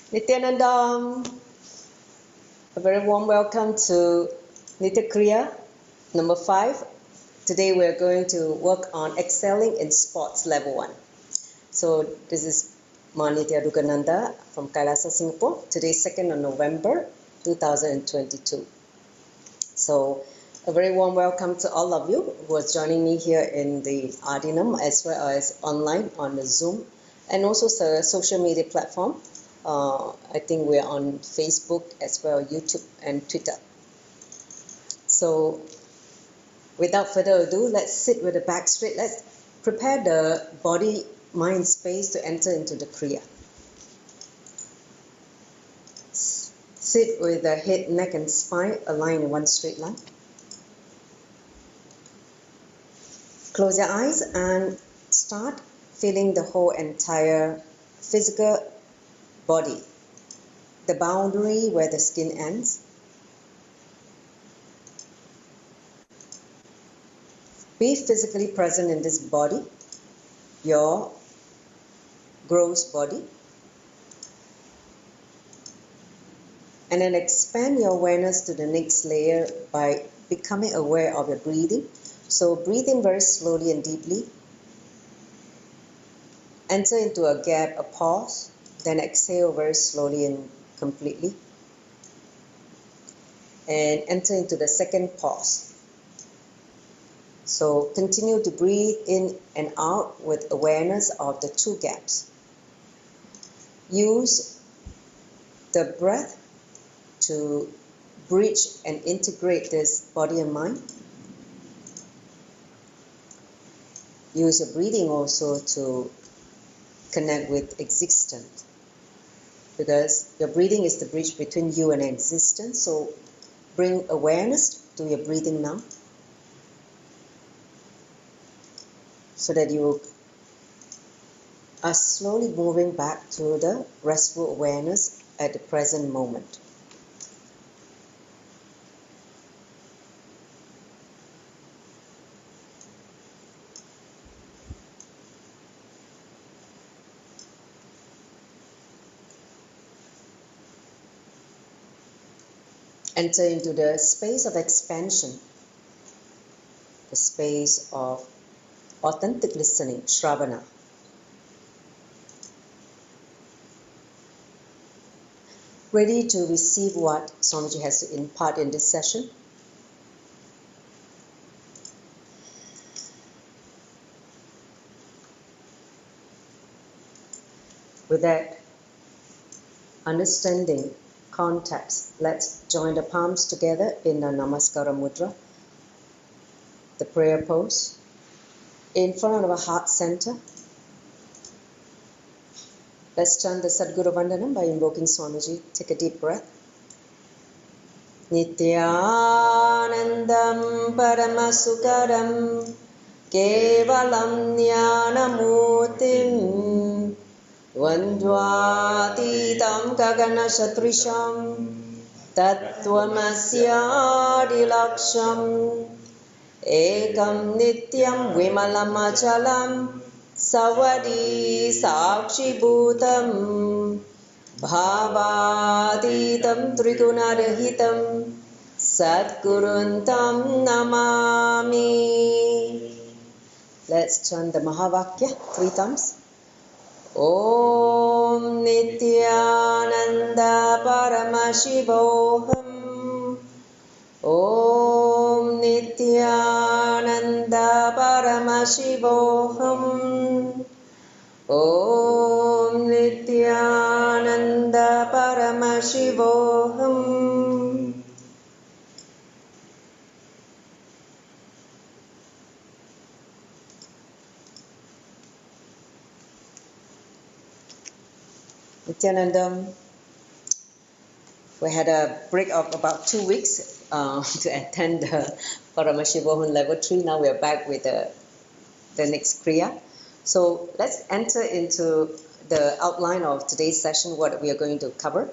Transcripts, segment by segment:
Nithyanandam, a very warm welcome to Nithya Kriya number 5. Today we are going to work on excelling in sports level 1. So this is Nithya Kriya from Kailasa, Singapore. Today is 2nd of November 2022. So a very warm welcome to all of you who are joining me here in the Ardinam as well as online on the Zoom and also the social media platform. I think we're on Facebook as well, YouTube and Twitter. So without further ado, let's sit with the back straight. Let's prepare the body, mind space to enter into the Kriya. Sit with the head, neck and spine aligned in one straight line. Close your eyes and start feeling the whole entire physical body, the boundary where the skin ends. Be physically present in this body, your gross body. And then expand your awareness to the next layer by becoming aware of your breathing. So breathe in very slowly and deeply. Enter into a gap, a pause. Then exhale very slowly and completely. And enter into the second pause. So continue to breathe in and out with awareness of the two gaps. Use the breath to bridge and integrate this body and mind. Use your breathing also to connect with existence, because your breathing is the bridge between you and existence. So bring awareness to your breathing now, so that you are slowly moving back to the restful awareness at the present moment. Enter into the space of expansion, the space of authentic listening, Shravana. Ready to receive what Swamiji has to impart in this session? With that understanding, context, let's join the palms together in the Namaskara Mudra, the prayer pose, in front of our heart center. Let's chant the Sadguru Vandanam by invoking Swamiji. Take a deep breath. Nityanandam Paramasukaram Kevalam Jnanamutim Vandvatitam Gagana Shatrisham Tattvamasya Ekam Nityam Vimalamachalam Savadi Sakshi Bhutam Bhavaditam Trigunarahitam Satguruntam Namami. Let's chant the Mahavakya 3 times. Om Nithyananda Paramashivam. Om Nithyananda Paramashivam. Om Nithyananda Paramashivam. Nithyanandam, we had a break of about 2 weeks to attend the Paramashivam level 3. Now we are back with the next Kriya. So let's enter into the outline of today's session, what we are going to cover.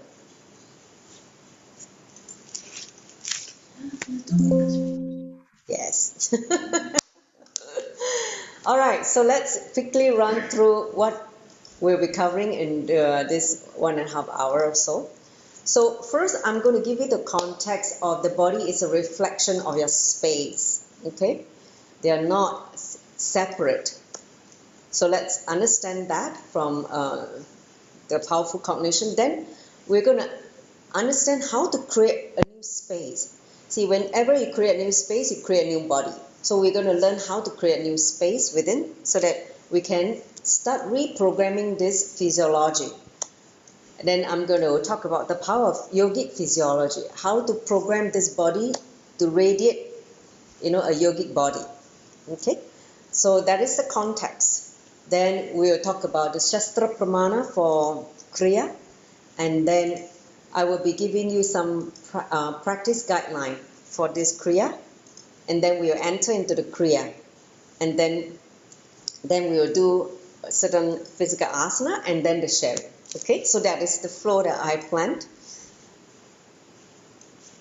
Yes. All right, so let's quickly run through what we'll be covering in this 1.5 hours or so. So first, I'm going to give you the context of the body is a reflection of your space. Okay, they are not separate. So let's understand that from the powerful cognition. Then we're going to understand how to create a new space. See, whenever you create a new space, you create a new body. So we're going to learn how to create a new space within so that we can start reprogramming this physiology. And then I'm going to talk about the power of yogic physiology, how to program this body to radiate, a yogic body. Okay, so that is the context. Then we'll talk about the Shastra Pramana for Kriya, and then I will be giving you some practice guideline for this Kriya, and then we'll enter into the Kriya, and then we will do a certain physical asana, and then the sharing. Okay, so that is the flow that I planned.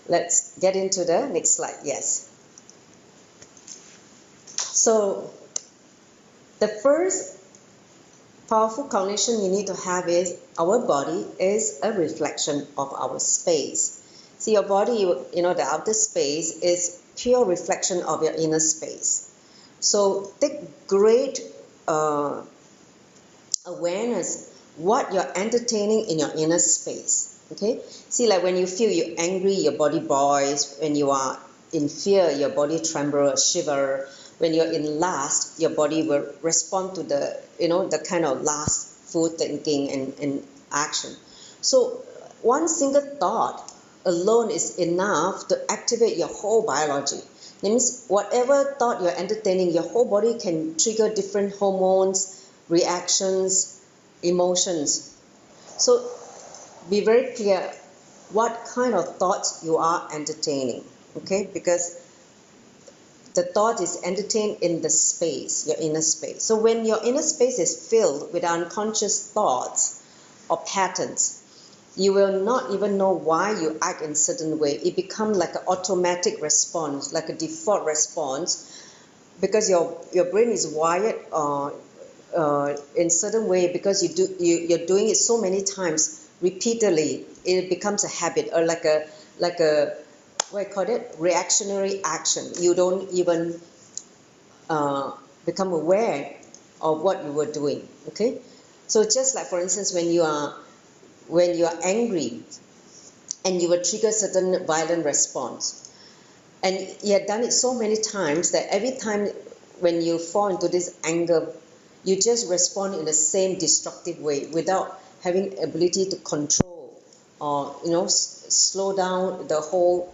Let's get into the next slide. Yes. So the first powerful cognition you need to have is our body is a reflection of our space. See, your body, the outer space is pure reflection of your inner space. So take great awareness what you're entertaining in your inner space. Okay, see, like when you feel you're angry, your body boils. When you are in fear, your body trembles, shiver. When you're in lust, your body will respond to the the kind of lustful thinking and action. So one single thought alone is enough to activate your whole biology. That means whatever thought you're entertaining, your whole body can trigger different hormones, reactions, emotions. So be very clear what kind of thoughts you are entertaining, okay? Because the thought is entertained in the space, your inner space. So when your inner space is filled with unconscious thoughts or patterns, you will not even know why you act in a certain way. It becomes like an automatic response, like a default response, because your brain is wired in certain way, because you're doing it so many times repeatedly. It becomes a habit, or like a what I call it, reactionary action. You don't even become aware of what you were doing. Okay, so just like for instance, when you are angry, and you will trigger certain violent response, and you have done it so many times that every time when you fall into this anger, you just respond in the same destructive way without having ability to control or slow down the whole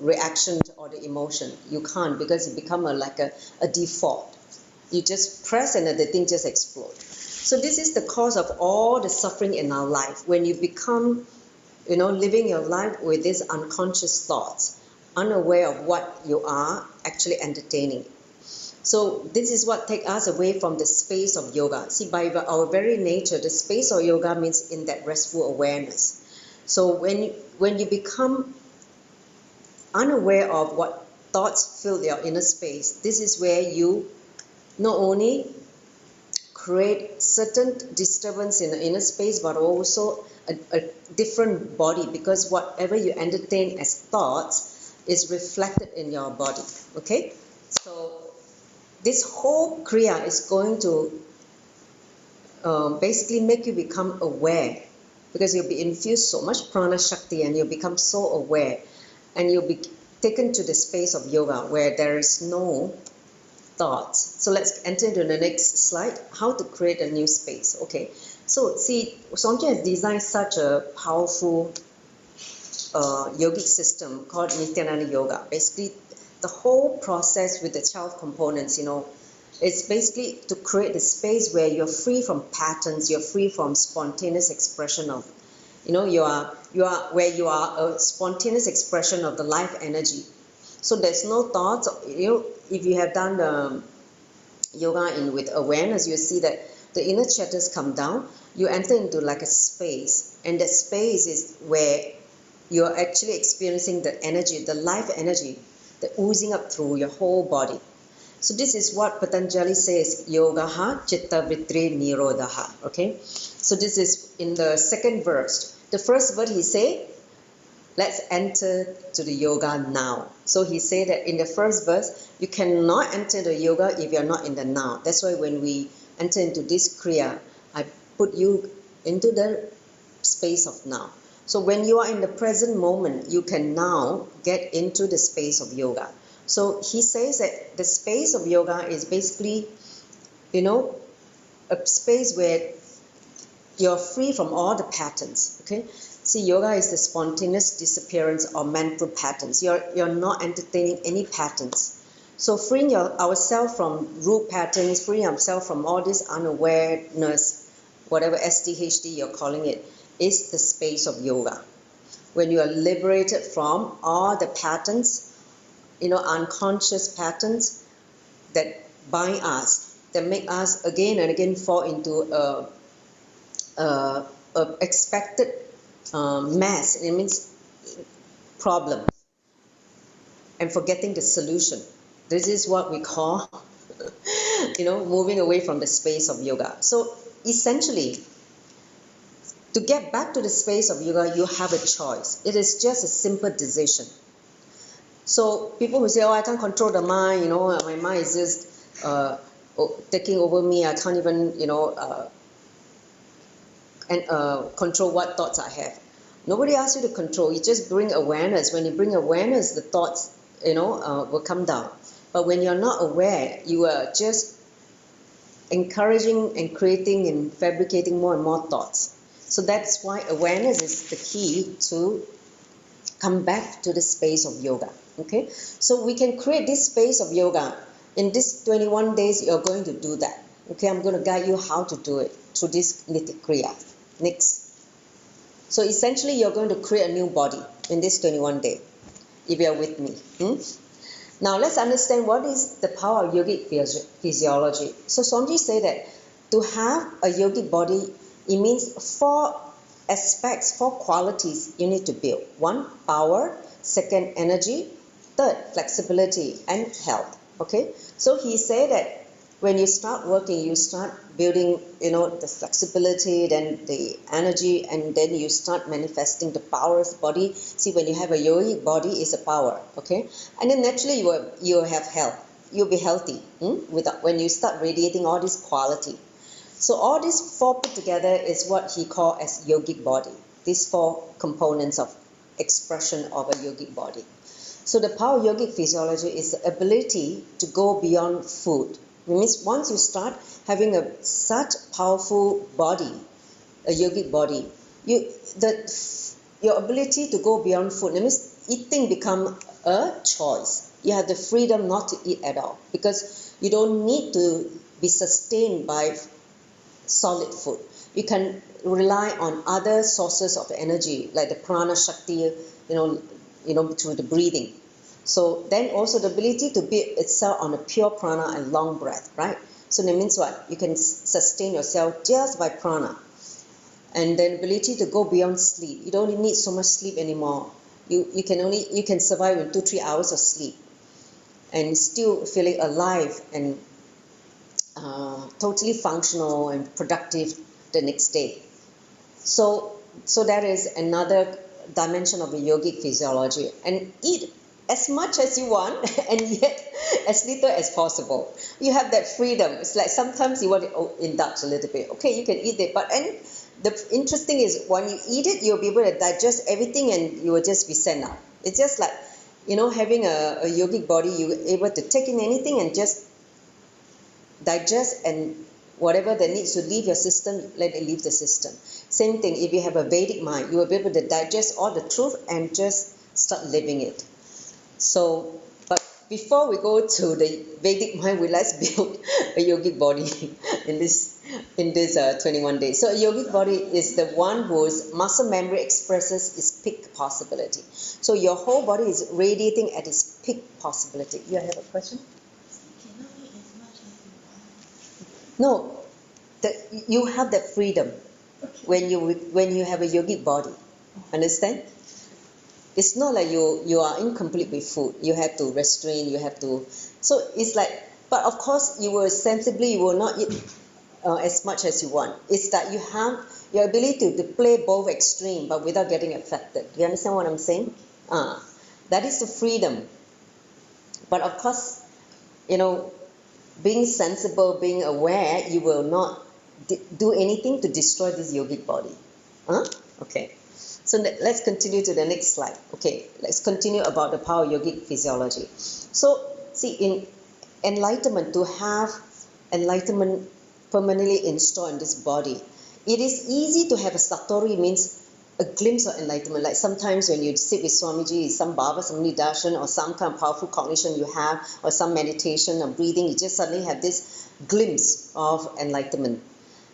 reaction or the emotion. You can't, because it becomes like a default. You just press and the thing just explodes. So this is the cause of all the suffering in our life, when you become living your life with these unconscious thoughts, unaware of what you are actually entertaining. So this is what takes us away from the space of yoga. See, by our very nature, the space of yoga means in that restful awareness. So when you become unaware of what thoughts fill your inner space, this is where you not only create certain disturbance in the inner space, but also a different body, because whatever you entertain as thoughts is reflected in your body. Okay, so this whole Kriya is going to basically make you become aware, because you'll be infused so much prana shakti and you'll become so aware, and you'll be taken to the space of yoga where there is no thoughts. So let's enter into the next slide, how to create a new space. Okay, so see, Swamiji has designed such a powerful yogic system called Nithyananda Yoga. Basically, the whole process with the 12 components, it's basically to create a space where you're free from patterns, you're free from spontaneous expression of, you are where you are a spontaneous expression of the life energy. So there's no thoughts. If you have done the yoga with awareness, you see that the inner chatters come down. You enter into like a space, and that space is where you're actually experiencing the energy, the life energy, the oozing up through your whole body. So this is what Patanjali says, yogaha chitta vritti nirodha. Okay, so this is in the second verse. The first verse he say, let's enter to the yoga now. So he said that in the first verse, you cannot enter the yoga if you're not in the now. That's why when we enter into this kriya, I put you into the space of now. So when you are in the present moment, you can now get into the space of yoga. So he says that the space of yoga is basically, a space where you're free from all the patterns. Okay. See, yoga is the spontaneous disappearance of mental patterns. You're not entertaining any patterns. So freeing ourselves from root patterns, freeing ourselves from all this unawareness, whatever SDHD you're calling it, is the space of yoga. When you are liberated from all the patterns, unconscious patterns that bind us, that make us again and again fall into a expected mess. It means problem, and forgetting the solution. This is what we call, moving away from the space of yoga. So essentially, to get back to the space of yoga, you have a choice. It is just a simple decision. So people who say, I can't control the mind, my mind is just taking over me. I can't even, control what thoughts I have. Nobody asks you to control. You just bring awareness. When you bring awareness, the thoughts, will come down. But when you're not aware, you are just encouraging and creating and fabricating more and more thoughts. So that's why awareness is the key to come back to the space of yoga. Okay, so we can create this space of yoga. In this 21 days, you're going to do that. Okay, I'm going to guide you how to do it through this Nithya Kriya. Next. So essentially, you're going to create a new body in this 21 day, if you're with me. Now, let's understand what is the power of yogic physiology. So Swamiji said that to have a yogic body, it means 4 aspects, 4 qualities you need to build. 1, power. 2nd, energy. 3rd, flexibility and health. Okay, so he said that when you start working, you start building, the flexibility, then the energy, and then you start manifesting the power of the body. See, when you have a yogic body, it's a power. Okay, and then naturally you will have health. You'll be healthy when you start radiating all this quality. So all these 4 put together is what he called as yogic body. These 4 components of expression of a yogic body. So the power of yogic physiology is the ability to go beyond food. It means once you start having such powerful body, a yogic body, your ability to go beyond food. It means eating become a choice. You have the freedom not to eat at all because you don't need to be sustained by solid food. You can rely on other sources of energy like the prana shakti, through the breathing. So then also the ability to build itself on a pure prana and long breath, right? So that means what? You can sustain yourself just by prana. And then ability to go beyond sleep. You don't need so much sleep anymore. You can survive in 2-3 hours of sleep and still feeling alive and totally functional and productive the next day. So that is another dimension of the yogic physiology. And eat as much as you want and yet as little as possible. You have that freedom. It's like sometimes you want to indulge a little bit. Okay, you can eat it. But the interesting is when you eat it, you'll be able to digest everything and you will just be sent out. It's just like, having a yogic body, you're able to take in anything and just digest, and whatever that needs to leave your system, let it leave the system. Same thing, if you have a Vedic mind, you will be able to digest all the truth and just start living it. So, but before we go to the Vedic mind, let's build a yogic body in this 21 days. So a yogic body is the one whose muscle memory expresses its peak possibility. So your whole body is radiating at its peak possibility. You have a question? No, you have that freedom when you have a yogic body. Understand? It's not like you are incomplete with food. You have to restrain. You have to. So it's like But of course, you will not eat as much as you want. It's that you have your ability to play both extreme, but without getting affected. Do you understand what I'm saying? That is the freedom. But of course, being sensible, being aware, you will not do anything to destroy this yogic body. Okay. So let's continue to the next slide. Okay, let's continue about the power of yogic physiology. So, see, in enlightenment, to have enlightenment permanently installed in this body, it is easy to have a satori, means a glimpse of enlightenment. Like sometimes when you sit with Swamiji, some bhava, some nidarshan, or some kind of powerful cognition you have, or some meditation or breathing, you just suddenly have this glimpse of enlightenment.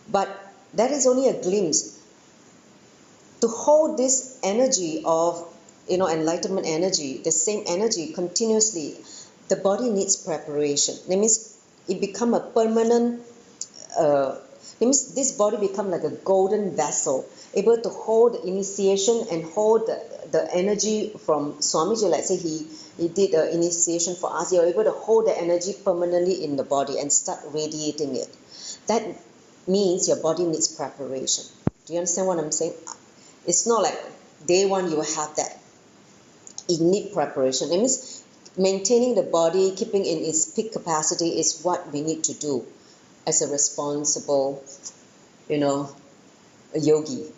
But that is only a glimpse. To hold this energy of, enlightenment energy, the same energy continuously, the body needs preparation. That means it become a permanent, that means this body become like a golden vessel, able to hold the initiation and hold the energy from Swamiji. Let's say he did the initiation for us, you're able to hold the energy permanently in the body and start radiating it. That means your body needs preparation. Do you understand what I'm saying? It's not like day one you will have that. It needs preparation. It means maintaining the body, keeping in its peak capacity is what we need to do as a responsible, yogi.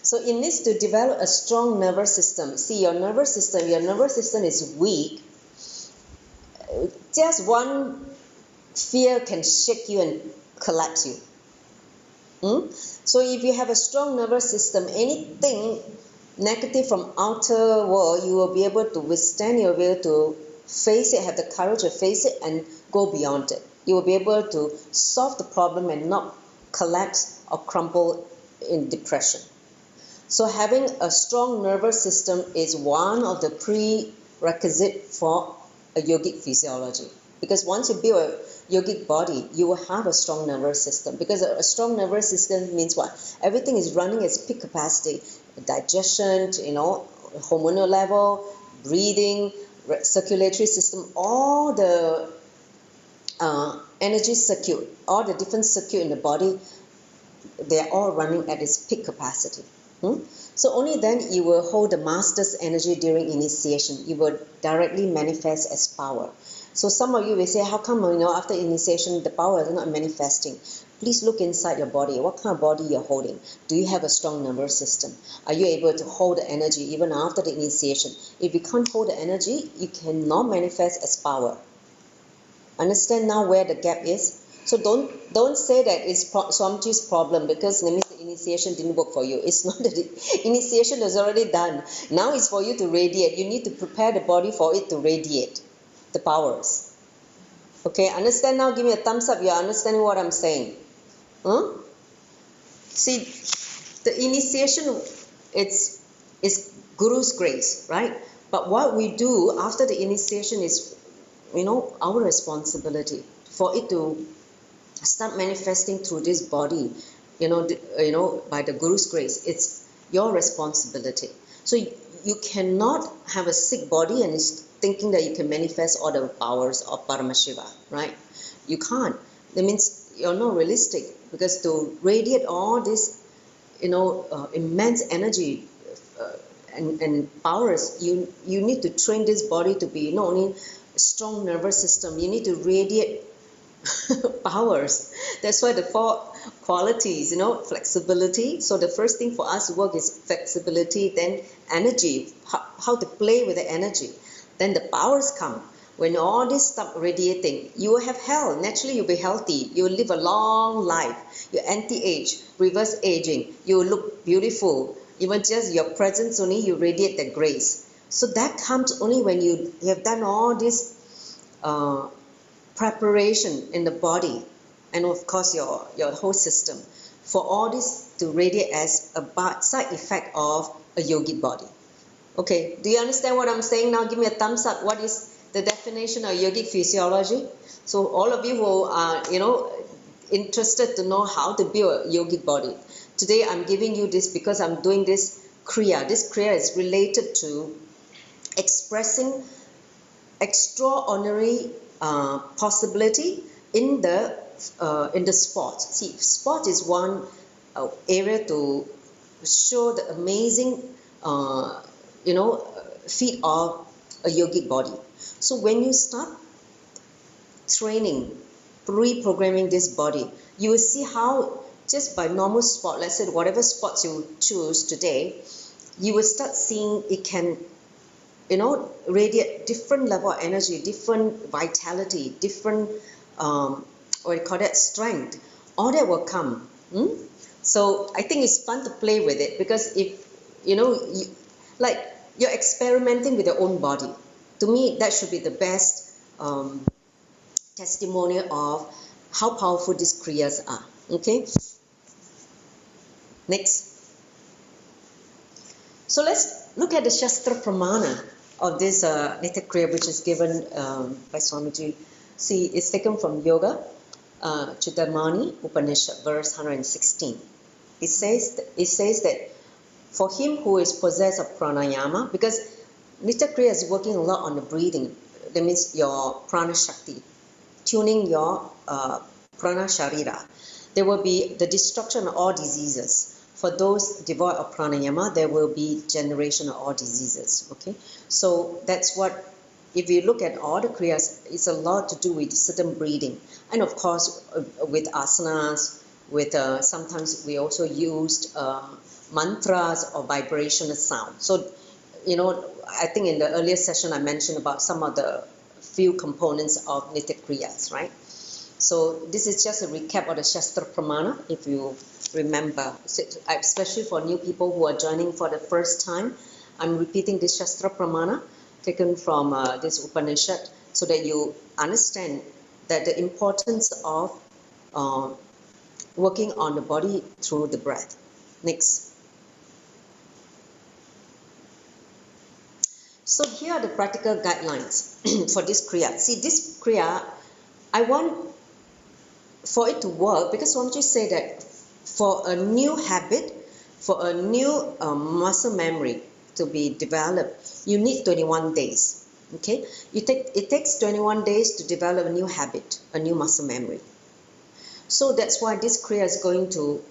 So it needs to develop a strong nervous system. See, your nervous system is weak. Just one fear can shake you and collapse you. So if you have a strong nervous system, anything negative from outer world, you will be able to withstand, you will be able to face it, have the courage to face it and go beyond it. You will be able to solve the problem and not collapse or crumble in depression. So having a strong nervous system is one of the prerequisites for a yogic physiology. Because once you build a yogic body, you will have a strong nervous system. Because a strong nervous system means what? Everything is running at its peak capacity. Digestion, hormonal level, breathing, circulatory system, all the energy circuit, all the different circuit in the body, they are all running at its peak capacity. So only then you will hold the master's energy during initiation. You will directly manifest as power. So some of you will say, how come after initiation the power is not manifesting? Please look inside your body. What kind of body you're holding? Do you have a strong nervous system? Are you able to hold the energy even after the initiation? If you can't hold the energy, you cannot manifest as power. Understand now where the gap is? So don't say that it's Swamiji's problem because that means the initiation didn't work for you. It's not that the initiation is already done. Now it's for you to radiate. You need to prepare the body for it to radiate the powers. Okay, understand now? Give me a thumbs up. You're understanding what I'm saying? See, the initiation, it's Guru's grace, right? But what we do after the initiation is, our responsibility for it to start manifesting through this body, by the Guru's grace. It's your responsibility. So you cannot have a sick body and thinking that you can manifest all the powers of Paramashiva, right? You can't. That means you're not realistic, because to radiate all this, immense energy and powers, you need to train this body to be not only a strong nervous system, you need to radiate powers. That's why the 4 qualities, flexibility. So the first thing for us to work is flexibility, then energy, how to play with the energy. Then the powers come. When all this stop radiating, you will have health. Naturally, you'll be healthy. You will live a long life. You anti-age, reverse aging. You will look beautiful. Even just your presence only, you radiate the grace. So that comes only when you have done all this preparation in the body, and of course your whole system, for all this to radiate as a side effect of a yogic body. Okay, do you understand what I'm saying now? Give me a thumbs up. What is the definition of yogic physiology? So all of you who are interested to know how to build a yogic body, today I'm giving you this because I'm doing this kriya. This kriya is related to expressing extraordinary possibility in the sport. See, sport is one area to show the amazing, feat of a yogic body. So when you start training, reprogramming this body, you will see how just by normal sport, let's say whatever sports you choose today, you will start seeing it can, radiate different level of energy, different vitality, different, what you call that, strength. All that will come. So I think it's fun to play with it, because if, like you're experimenting with your own body. To me, that should be the best testimonial of how powerful these kriyas are. Okay? Next. So let's look at the Shastra Pramana of this Nithya Kriya, which is given by Swamiji. See, it's taken from Yoga Chudamani Upanishad, verse 116. It says that for him who is possessed of pranayama, because Nithya Kriya is working a lot on the breathing, that means your prana shakti, tuning your prana sharira. There will be the destruction of all diseases. For those devoid of pranayama, there will be generation of all diseases. Okay, so that's what, if you look at all the kriyas, it's a lot to do with certain breathing, and of course with asanas, with sometimes we also used mantras or vibrational sound. So, I think in the earlier session I mentioned about some of the few components of Nithya Kriyas, right? So this is just a recap of the Shastra Pramana, if you remember, especially for new people who are joining for the first time. I'm repeating this Shastra Pramana taken from this Upanishad, so that you understand that the importance of working on the body through the breath. Next. So here are the practical guidelines for this Kriya. See, this Kriya, I want for it to work, because Swamiji said that for a new habit, for a new muscle memory to be developed, you need 21 days. Okay, it takes 21 days to develop a new habit, a new muscle memory. So that's why this Kriya is going to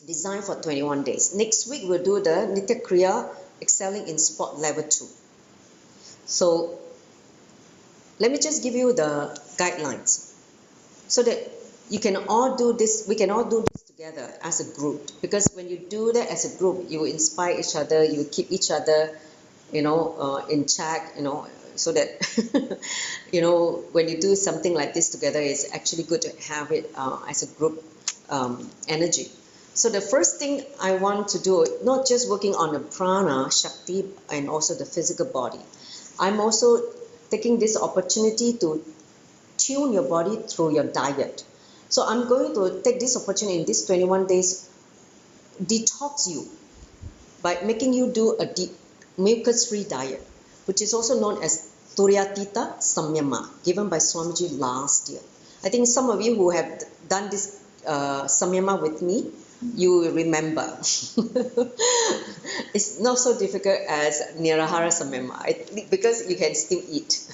design for 21 days. Next week we'll do the Nithya Kriya excelling in sport level 2. So let me just give you the guidelines, so that you can all do this, we can all do this together as a group, because when you do that as a group, you will inspire each other, you will keep each other, in check, so that, when you do something like this together, it's actually good to have it as a group energy. So the first thing I want to do, not just working on the prana, shakti, and also the physical body, I'm also taking this opportunity to tune your body through your diet. So I'm going to take this opportunity in these 21 days, detox you by making you do a deep mucus-free diet, which is also known as Turyatita Samyama, given by Swamiji last year. I think some of you who have done this Samyama with me, you will remember. It's not so difficult as Nirahara Samyama, because you can still eat.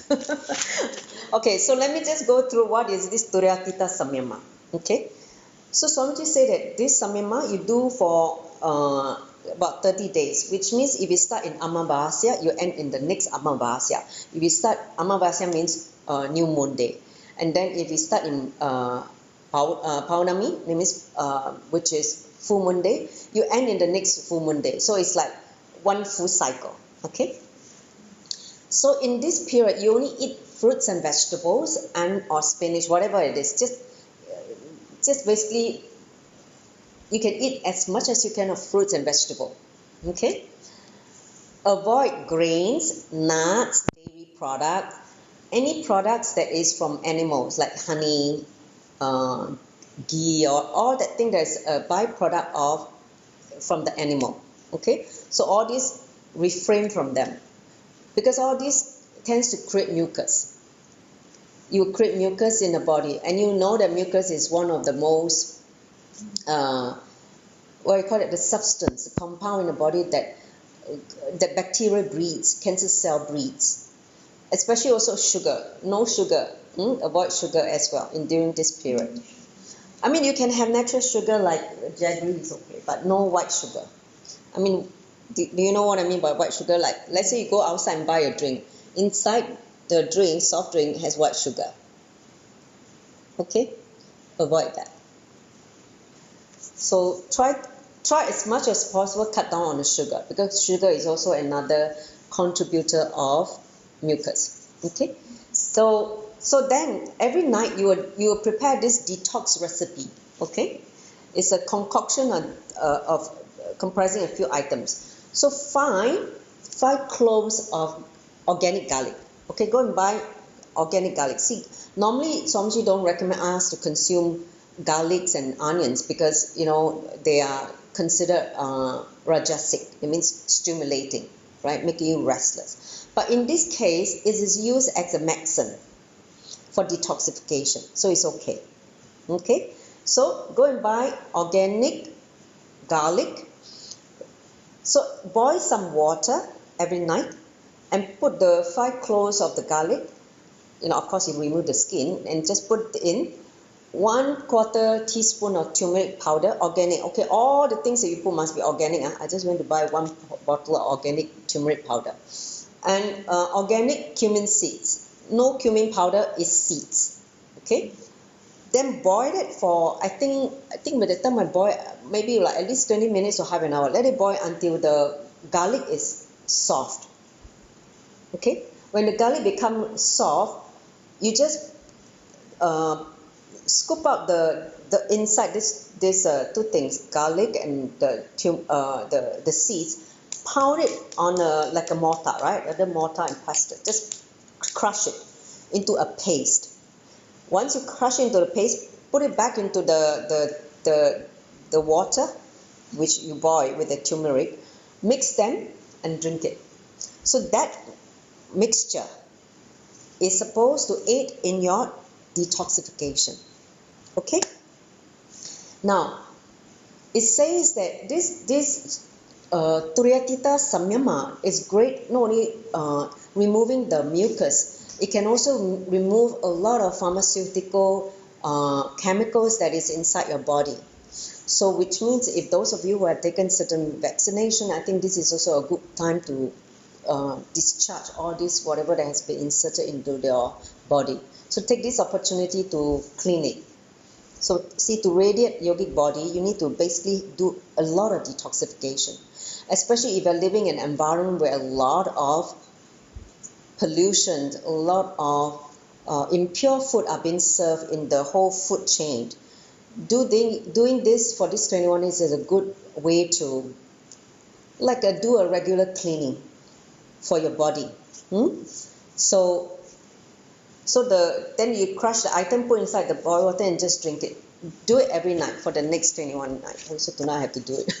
Okay, so let me just go through what is this Turyatita Samyama. Okay, so Swamiji said that this Samyama you do for about 30 days, which means if you start in Amavasya, you end in the next Amavasya. If you start, Amavasya means new moon day. And then if you start in Paunami, means, which is full moon day, you end in the next full moon day. So it's like one full cycle. Okay. So in this period, you only eat fruits and vegetables and or spinach, whatever it is. Just basically, you can eat as much as you can of fruits and vegetables. Okay. Avoid grains, nuts, dairy products, any products that is from animals like honey, ghee, or all that thing that's a byproduct of from the animal. Okay, so all these, refrain from them, because all this tends to create mucus. You create mucus in the body, and you know that mucus is one of the most what you call it, the substance, the compound in the body that bacteria breeds, cancer cell breeds. especially also sugar. No sugar. Avoid sugar as well during this period. I mean, you can have natural sugar like jaggery is okay, but no white sugar. I mean, do you know what I mean by white sugar? Like, let's say you go outside and buy a drink. Inside the drink, soft drink, has white sugar. Okay? Avoid that. So try as much as possible cut down on the sugar, because sugar is also another contributor of mucus. Okay? So then every night you will prepare this detox recipe. Okay? It's a concoction of comprising a few items. So five cloves of organic garlic. Okay, go and buy organic garlic. See, normally Swamiji don't recommend us to consume garlics and onions because they are considered rajasic. It means stimulating, right, making you restless. But in this case, it is used as a medicine for detoxification, so it's okay. Okay, so go and buy organic garlic. So boil some water every night and put the 5 cloves of the garlic. Of course, you remove the skin and just put in 1/4 teaspoon of turmeric powder, organic. Okay, all the things that you put must be organic. I just went to buy 1 bottle of organic turmeric powder, and organic cumin seeds. No cumin powder is seeds. Okay, then boil it for I think by the time I boil, maybe like at least 20 minutes or half an hour. Let it boil until the garlic is soft. Okay, when the garlic becomes soft, you just scoop out the inside this two things, garlic and the seeds. Pound it on like a mortar, right? The mortar and pestle. Just crush it into a paste. Once you crush it into the paste, put it back into the water which you boil with the turmeric. Mix them and drink it. So that mixture is supposed to aid in your detoxification. Okay? Now, it says that this Turiyatita Samyama is great not only removing the mucus, it can also remove a lot of pharmaceutical chemicals that is inside your body. So which means if those of you who have taken certain vaccination, I think this is also a good time to discharge all this whatever that has been inserted into your body. So take this opportunity to clean it. So see, to radiate yogic body, you need to basically do a lot of detoxification, especially if you're living in an environment where a lot of pollution, a lot of impure food are being served in the whole food chain. Doing this for this 21 days is a good way to do a regular cleaning for your body. Then you crush the item, put inside the boiled water and just drink it. Do it every night for the next 21 nights. Also tonight I have to do it.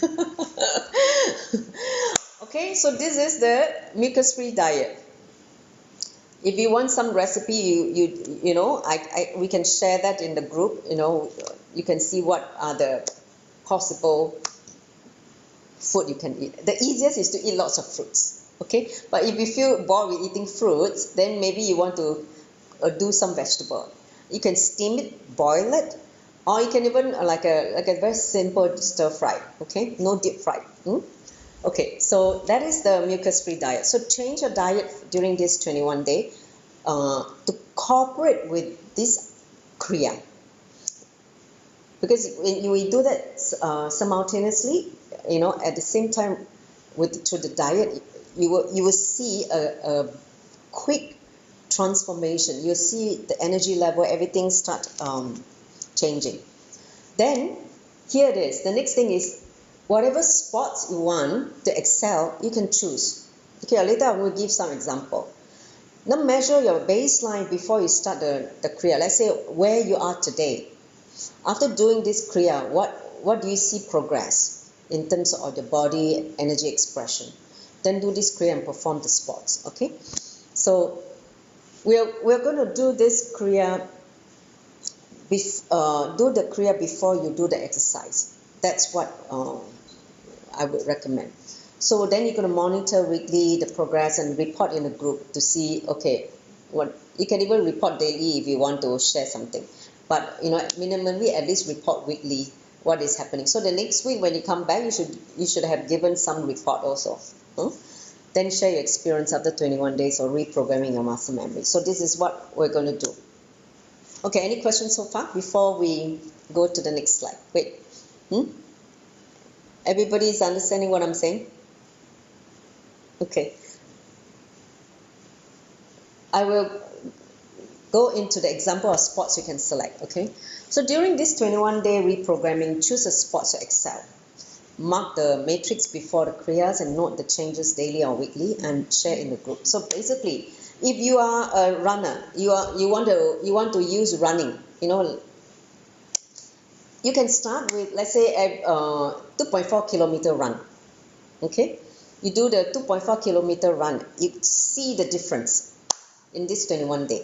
Okay, so this is the mucus-free diet. If you want some recipe, we can share that in the group. You can see what are the possible food you can eat. The easiest is to eat lots of fruits. Okay, but if you feel bored with eating fruits, then maybe you want to do some vegetable. You can steam it, boil it, or you can even like a very simple stir fry. Okay, no deep fried. Okay, so that is the mucus-free diet. So change your diet during this 21 day to cooperate with this Kriya. Because when we do that simultaneously, at the same time through the diet, you will see a quick transformation. You'll see the energy level, everything start changing. Then here it is. The next thing is, whatever sports you want to excel, you can choose. Okay, later I will give some example. Now measure your baseline before you start the Kriya. Let's say where you are today. After doing this Kriya, what do you see progress in terms of the body energy expression? Then do this Kriya and perform the sports. Okay, so we're going to do this Kriya. Do the Kriya before you do the exercise. That's what I would recommend. So then you're going to monitor weekly the progress and report in a group to see, okay, what you can even report daily if you want to share something. But minimally at least report weekly what is happening. So the next week when you come back, you should have given some report also. Then share your experience after 21 days or reprogramming your muscle memory. So this is what we're going to do. Okay, any questions so far before we go to the next slide? Wait. Everybody is understanding what I'm saying? Okay. I will go into the example of sports you can select. Okay. So during this 21-day reprogramming, choose a sport to excel. Mark the matrix before the kriyas and note the changes daily or weekly and share in the group. So basically, if you are a runner, you want to use running, you can start with, let's say, a 2.4 kilometer run. Okay, you do the 2.4 kilometer run. You see the difference in this 21 day.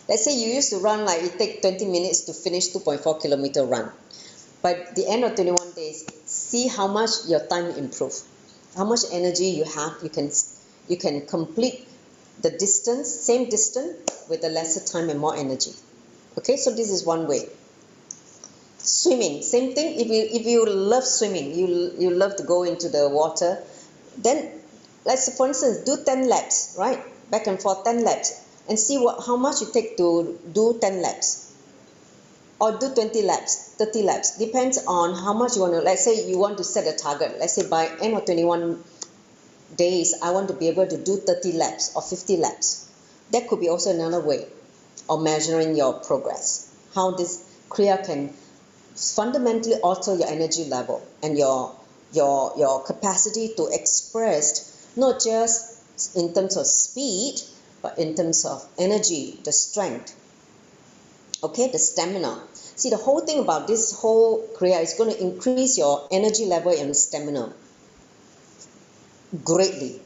Let's say you used to run like it take 20 minutes to finish 2.4 kilometer run. By the end of 21 days, see how much your time improve, how much energy you have. You can complete the distance, same distance, with a lesser time and more energy. Okay, so this is one way. Swimming, same thing. If you love swimming, you love to go into the water, then let's say, for instance, do 10 laps, right? Back and forth 10 laps, and see how much it take to do 10 laps. Or do 20 laps, 30 laps. Depends on how much you want to. Let's say you want to set a target. Let's say by end of 21 days, I want to be able to do 30 laps or 50 laps. That could be also another way of measuring your progress. How this kriya can fundamentally alter your energy level and your capacity to express, not just in terms of speed, but in terms of energy, the strength. Okay, the stamina. See, the whole thing about this whole kriya is going to increase your energy level and stamina greatly.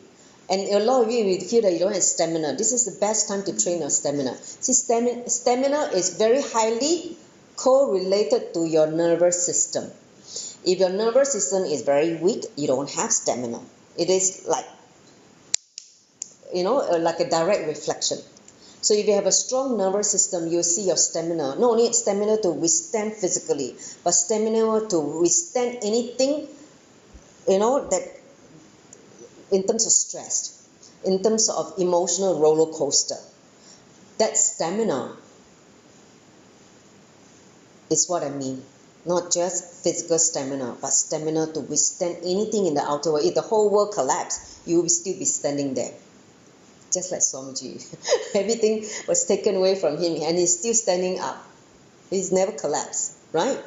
And a lot of you will feel that you don't have stamina. This is the best time to train your stamina. See, stamina is very highly correlated to your nervous system. If your nervous system is very weak, you don't have stamina. It is like, like a direct reflection. So if you have a strong nervous system, you'll see your stamina. Not only stamina to withstand physically, but stamina to withstand anything, that in terms of stress, in terms of emotional roller coaster. That stamina is what I mean. Not just physical stamina, but stamina to withstand anything in the outer world. If the whole world collapsed, you will still be standing there. Just like Swamiji. Everything was taken away from him and he's still standing up. He's never collapsed, right?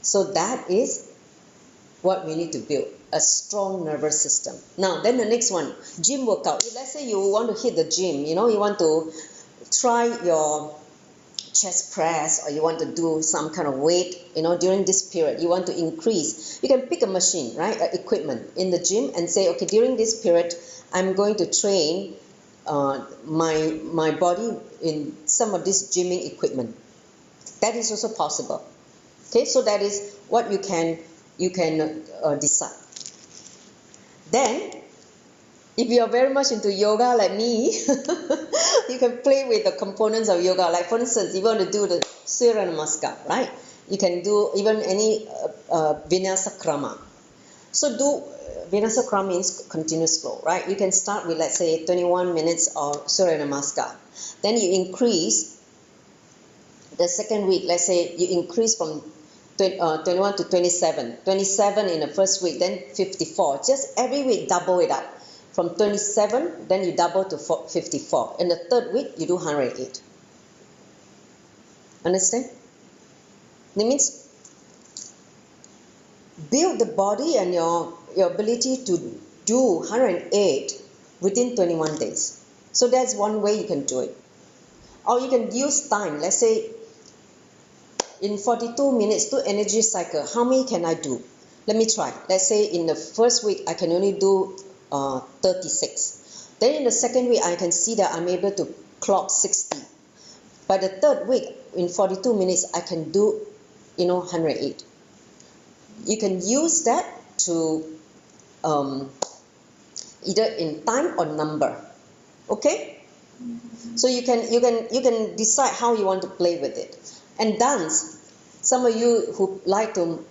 So that is what we need to build, a strong nervous system. Now, then the next one, gym workout. Let's say you want to hit the gym, you want to try your chest press, or you want to do some kind of weight, during this period, you want to increase. You can pick a machine, right, equipment in the gym and say, okay, during this period, I'm going to train my body in some of this gymming equipment. That is also possible. Okay, so that is what you can decide. Then, if you are very much into yoga like me, you can play with the components of yoga. Like for instance, if you want to do the Surya Namaskar, right? You can do even any Vinyasa Krama. So do Vinyasa Krama means continuous flow, right? You can start with, let's say, 21 minutes of Surya Namaskar. Then you increase the second week. Let's say you increase from 21 to 27. 27 in the first week, then 54. Just every week double it up. From 27, then you double to 54. In the third week, you do 108. Understand? That means build the body and your ability to do 108 within 21 days. So that's one way you can do it. Or you can use time. Let's say in 42 minutes, do energy cycle. How many can I do? Let me try. Let's say in the first week, I can only do 36. Then in the second week, I can see that I'm able to clock 60. By the third week, in 42 minutes, I can do, 108. You can use that to either in time or number. Okay? So you can decide how you want to play with it. And dance, some of you who like to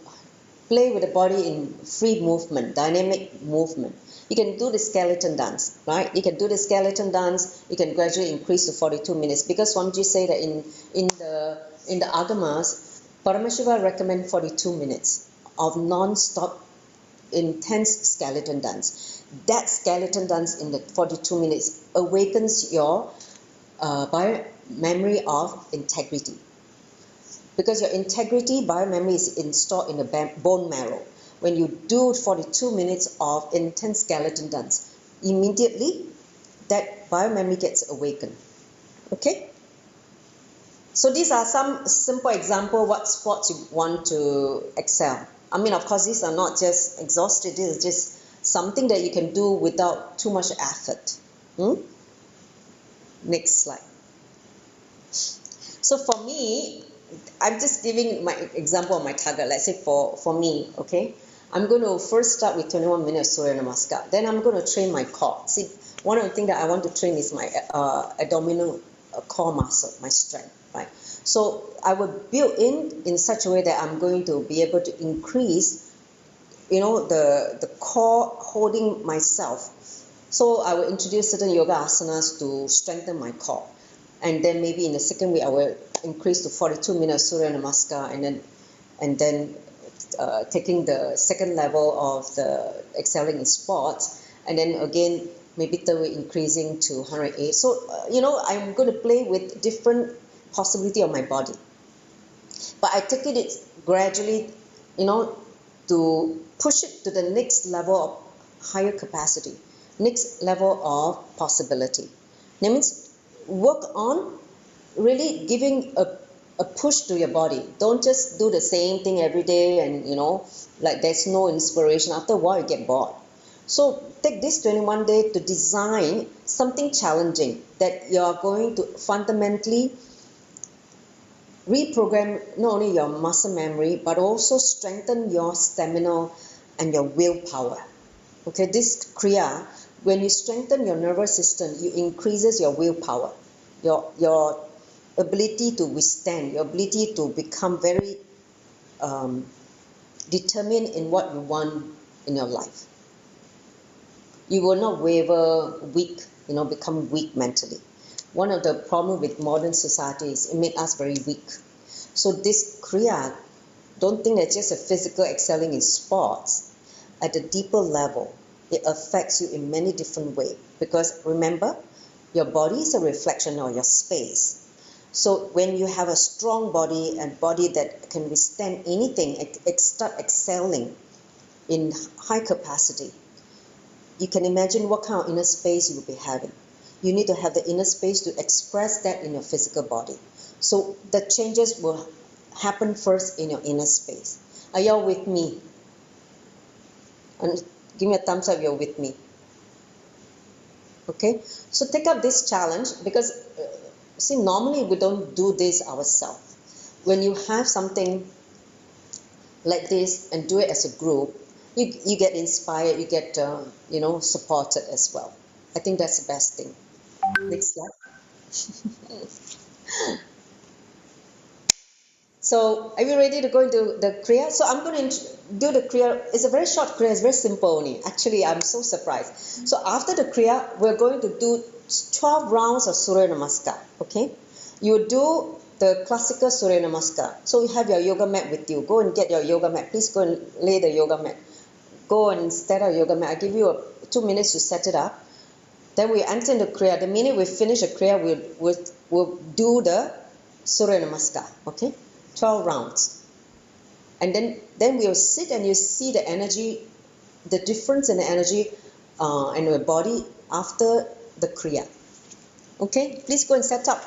play with the body in free movement, dynamic movement, you can do the skeleton dance, right? You can do the skeleton dance. You can gradually increase to 42 minutes because Swamiji say that in the Agamas, Paramashiva recommend 42 minutes of non-stop intense skeleton dance. That skeleton dance in the 42 minutes awakens your bio-memory of integrity. Because your integrity, bio-memory is installed in the bone marrow. When you do 42 minutes of intense skeleton dance, immediately that bio-memory gets awakened. Okay? So these are some simple example what sports you want to excel. I mean, of course, these are not just exhaustive. This is just something that you can do without too much effort. Next slide. So for me, I'm just giving my example of my target. Let's say for me, okay, I'm going to first start with 21 minutes Surya Namaskar. Then I'm going to train my core. See, one of the things that I want to train is my abdominal core muscle, my strength, right? So I will build in such a way that I'm going to be able to increase, the core holding myself. So I will introduce certain yoga asanas to strengthen my core. And then maybe in the second week I will increase to 42 minutes Surya Namaskar, and then taking the second level of the excelling in sports, and then again maybe third week increasing to 108. So I'm going to play with different possibility of my body, but I take it gradually, to push it to the next level of higher capacity, next level of possibility. That means work on really giving a push to your body. Don't just do the same thing every day and like there's no inspiration. After a while you get bored. So take this 21 days to design something challenging that you're going to fundamentally reprogram not only your muscle memory but also strengthen your stamina and your willpower. Okay, this Kriya, when you strengthen your nervous system, you increases your willpower, your ability to withstand, your ability to become very determined in what you want in your life. You will not waver, weak, become weak mentally. One of the problems with modern society is it makes us very weak. So this Kriya, don't think that just a physical excelling in sports. At a deeper level, it affects you in many different ways. Because remember, your body is a reflection of your space. So when you have a strong body and body that can withstand anything, start excelling in high capacity, you can imagine what kind of inner space you will be having. You need to have the inner space to express that in your physical body. So the changes will happen first in your inner space. Are you all with me? And give me a thumbs up if you're with me. Okay, so take up this challenge because see, normally we don't do this ourselves. When you have something like this and do it as a group, you get inspired, you get supported as well. I think that's the best thing. Next slide. So are you ready to go into the Kriya? So I'm going to do the Kriya. It's a very short Kriya. It's very simple only. Actually, I'm so surprised. So after the Kriya, we're going to do 12 rounds of Surya Namaskar. Okay? You do the classical Surya Namaskar. So you have your yoga mat with you. Go and get your yoga mat. Please go and lay the yoga mat. Go and set up yoga mat. I'll give you 2 minutes to set it up. Then we enter into Kriya. The minute we finish the Kriya, we'll do the Surya Namaskar. Okay? 12 rounds. And then we'll sit and you see the energy, the difference in the energy in your body after the Kriya. Okay? Please go and set up.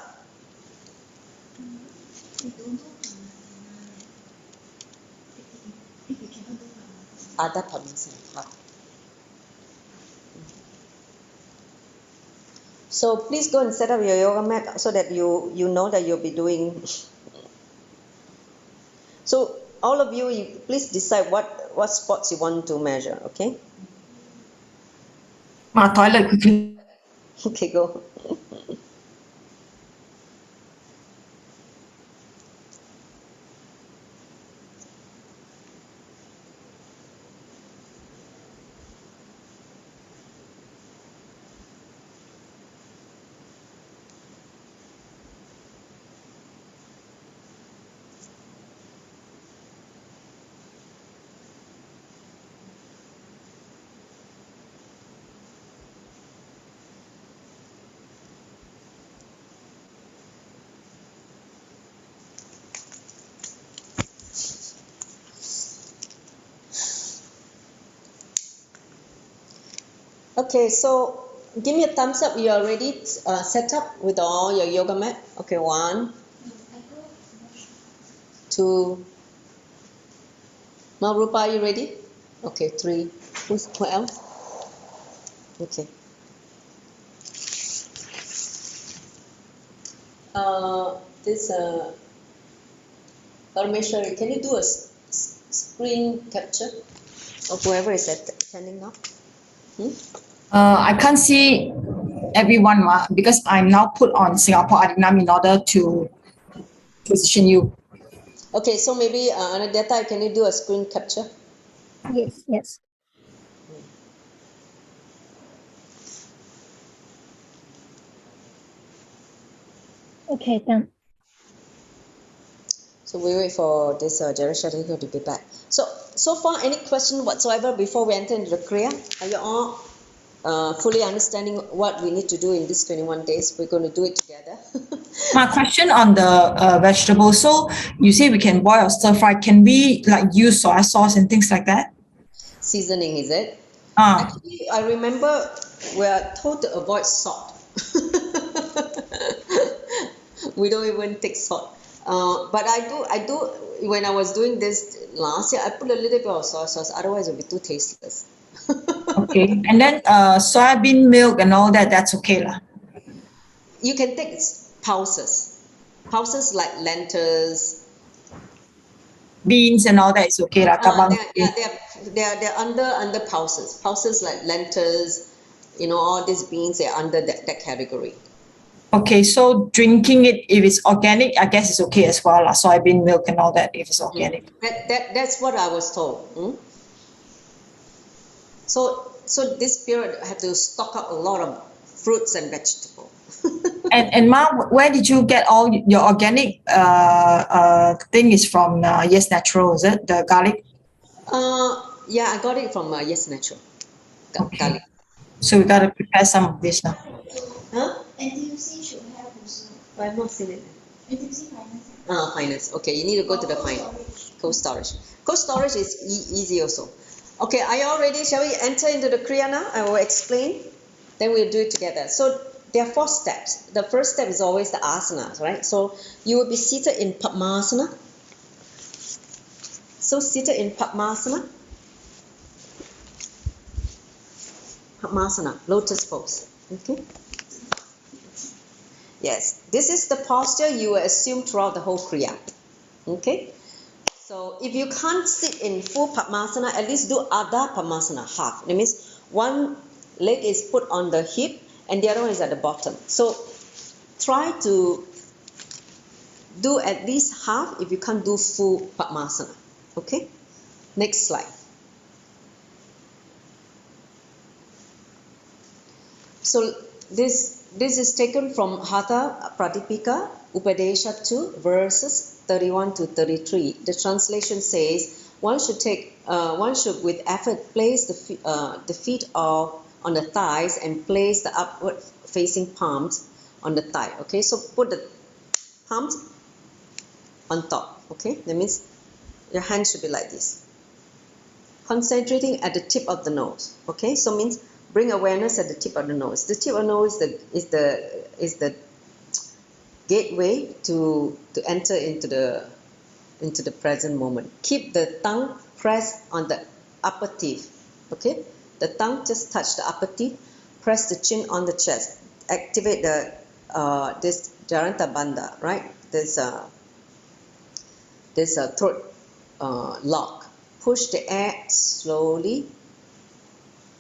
Ada permission. So please go and set up your yoga mat so that you know that you'll be doing. So all of you please decide what spots you want to measure, okay? Toilet quickly. Okay, go. Okay, so give me a thumbs up. You are ready, set up with all your yoga mat. Okay, 1, 2. Now, Rupa, are you ready? Okay, 3. Who else? Okay. This Parameshwari, can you do a screen capture of whoever is attending now? I can't see everyone because I'm now put on Singapore Adinam in order to position you. Okay, so maybe Anadeta, can you do a screen capture? Yes, yes. Okay, done. So we wait for this Gheranda to be back. So far, any question whatsoever before we enter into the Kriya? Are you all fully understanding what we need to do in these 21 days? We're going to do it together. My question on the vegetables. So you say we can boil or stir fry. Can we like use soy sauce and things like that? Seasoning, is it? Ah, Actually, I remember we are told to avoid salt. We don't even take salt. But I do. When I was doing this last year, I put a little bit of soy sauce. Otherwise, it will be too tasteless. okay. And then soybean milk and all that. That's okay lah. You can take pulses like lentils. Beans and all that is okay lah. Kabang. They're under pulses like lentils. All these beans, they're under that category. Okay, so drinking it if it's organic, I guess it's okay as well lah. Soybean milk and all that if it's organic. That's what I was told. So this period I have to stock up a lot of fruits and vegetables. And Ma, where did you get all your organic thing is from Yes Natural, is it? The garlic? Yeah, I got it from Yes Natural. Okay. Garlic. So we gotta prepare some of this now. Huh? NTUC should have also. I have not seen it. NTUC finance. Finance. Okay, you need to go to the cold storage. Cold storage is easy also. Okay, are you all ready? Shall we enter into the Kriya now? I will explain. Then we'll do it together. So there are 4 steps. The first step is always the asanas, right? So you will be seated in Padmasana. So seated in Padmasana. Padmasana, lotus pose. Okay. Yes, this is the posture you will assume throughout the whole Kriya. Okay. So if you can't sit in full Padmasana, at least do Adha Padmasana, half. That means one leg is put on the hip and the other one is at the bottom. So try to do at least half if you can't do full Padmasana. Okay. Next slide. So this is taken from Hatha Pradipika, Upadesha 2, verses 31 to 33. The translation says, one should with effort place the feet on the thighs and place the upward facing palms on the thigh. Okay, so put the palms on top. Okay, that means your hand should be like this. Concentrating at the tip of the nose. Okay, so means bring awareness at the tip of the nose. The tip of the nose is the gateway to enter into the present moment. Keep the tongue pressed on the upper teeth. Okay, the tongue just touch the upper teeth. Press the chin on the chest. Activate the this Gheranda bandha, right? This throat lock. Push the air slowly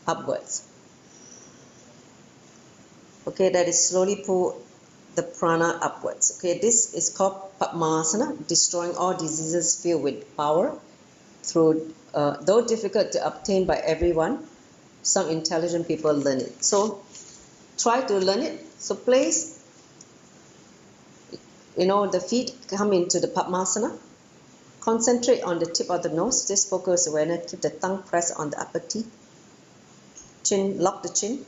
upwards. Okay, that is slowly pull the prana upwards. Okay, this is called Padmasana, destroying all diseases filled with power. Through, though difficult to obtain by everyone, some intelligent people learn it. So try to learn it. So place, the feet come into the Padmasana. Concentrate on the tip of the nose. Just focus awareness. Keep the tongue pressed on the upper teeth. Chin, lock the chin.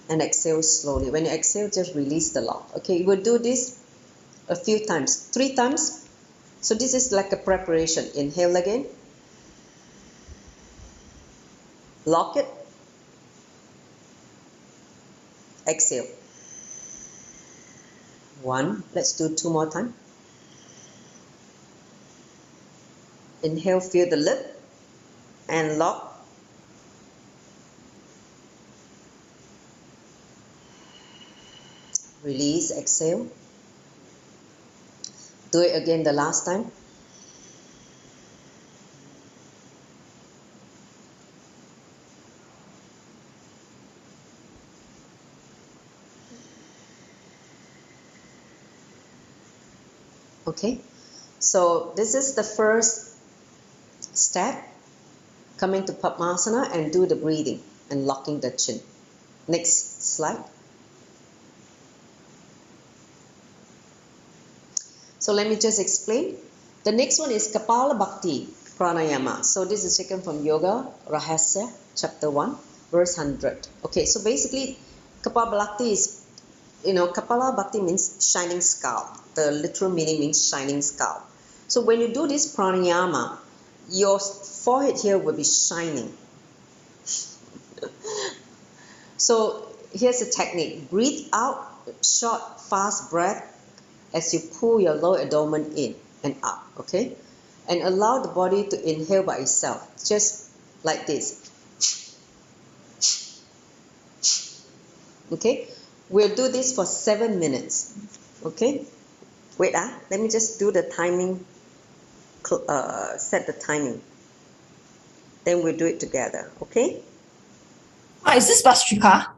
And exhale slowly. When you exhale, just release the lock. Okay, you will do this a few times. 3 times So this is like a preparation. Inhale again. Lock it. Exhale. 1. Let's do 2 more times. Inhale, feel the lip and lock. Release, exhale. Do it again the last time. Okay, so this is the first step. Come into Padmasana and do the breathing and locking the chin. Next slide. So let me just explain. The next one is Kapala Bhakti Pranayama. So this is taken from Yoga Rahasya, chapter 1, verse 100. Okay, so basically Kapala Bhakti is, Kapala Bhakti means shining scalp. The literal meaning means shining scalp. So when you do this pranayama, your forehead here will be shining. So here's a technique. Breathe out, short, fast breath as you pull your lower abdomen in and up, okay? And allow the body to inhale by itself, just like this. Okay? We'll do this for 7 minutes, okay? Wait, let me just do the timing, set the timing. Then we'll do it together, okay? Is this Vastrika?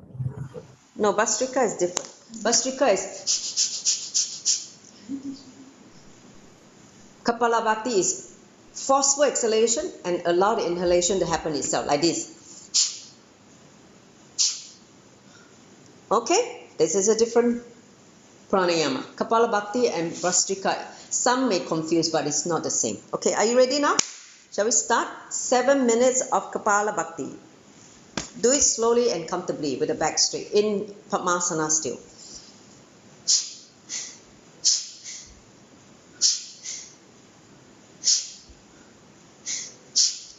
No, Bhastrika is different. Bhastrika is, Kapala Bhakti is forceful exhalation and allow the inhalation to happen itself, like this. Okay? This is a different pranayama. Kapala Bhakti and Bhastrika. Some may confuse, but it's not the same. Okay, are you ready now? Shall we start? 7 minutes of Kapala Bhakti. Do it slowly and comfortably with the back straight in Padmasana still.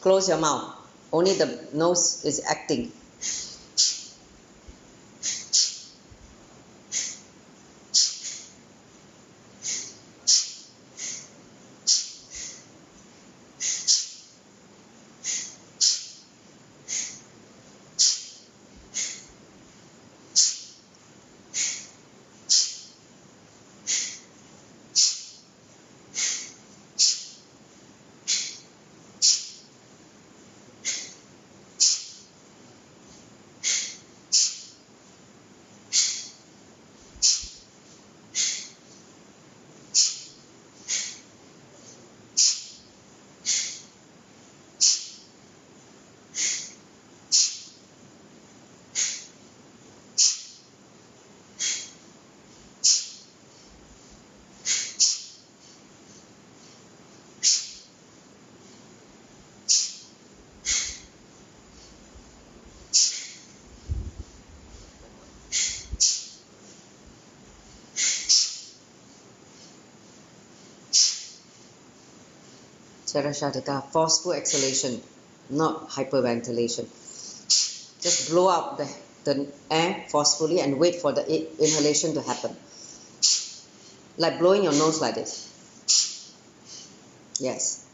Close your mouth. Only the nose is acting. Charashadika, forceful exhalation, not hyperventilation. Just blow out the air forcefully and wait for the inhalation to happen. Like blowing your nose like this. Yes.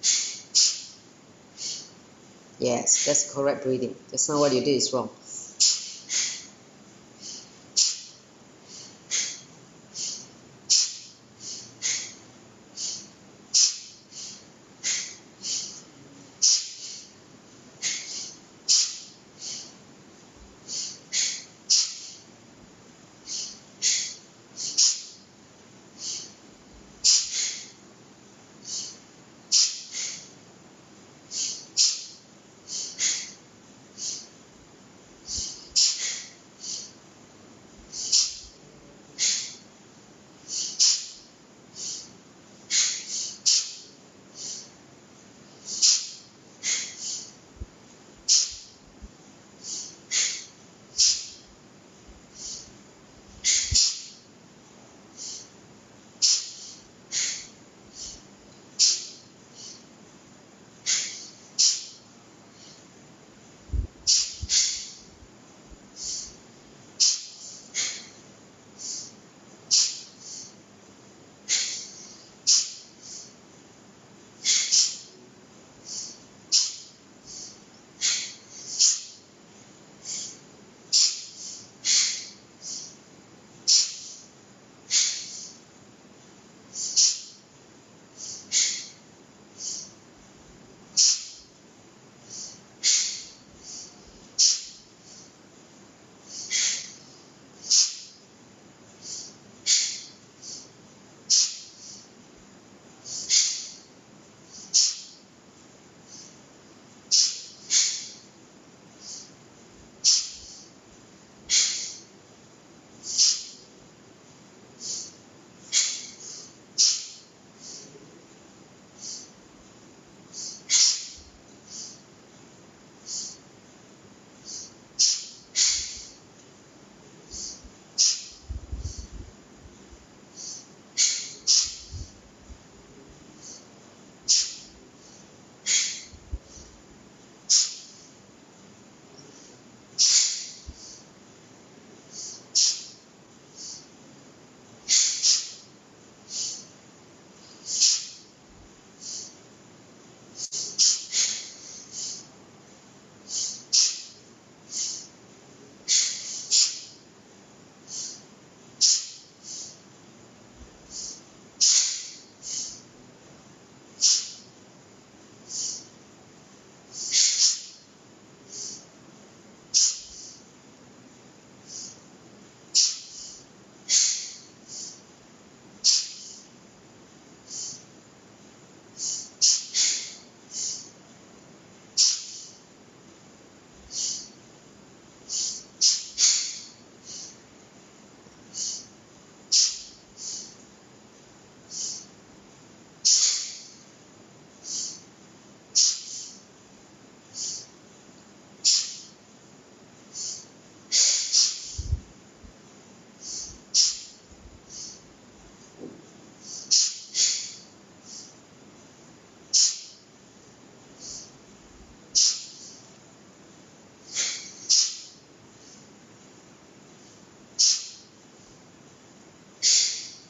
Yes, that's correct breathing. That's not what you did is wrong.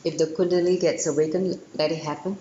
If the Kundalini gets awakened, let it happen.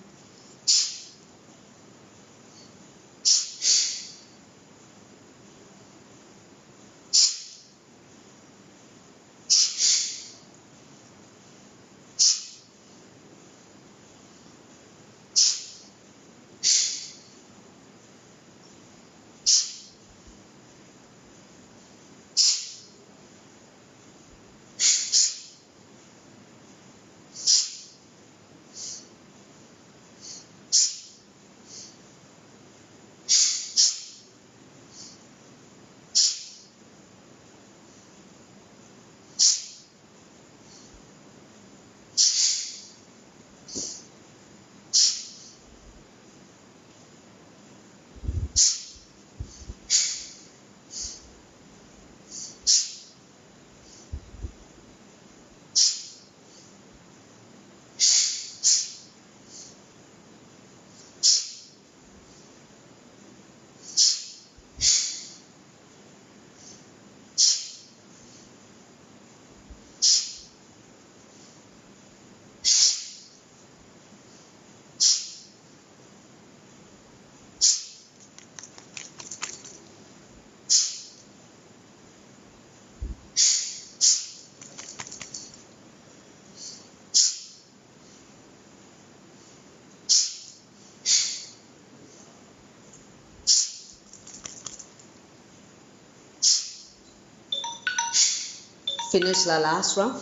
Finish the last round.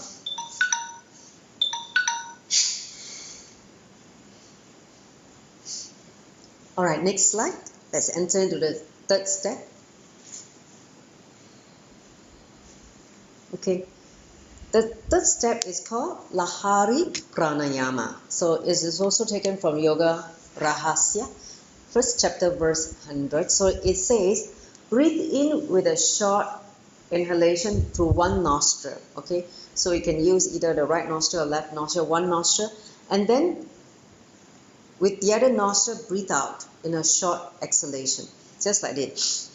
Alright, next slide. Let's enter into the third step. Okay. The third step is called Lahari Pranayama. So it is also taken from Yoga Rahasya, first chapter, verse 100. So it says, breathe in with a short inhalation through one nostril. Okay, so you can use either the right nostril or left nostril, one nostril, and then with the other nostril, breathe out in a short exhalation, just like this.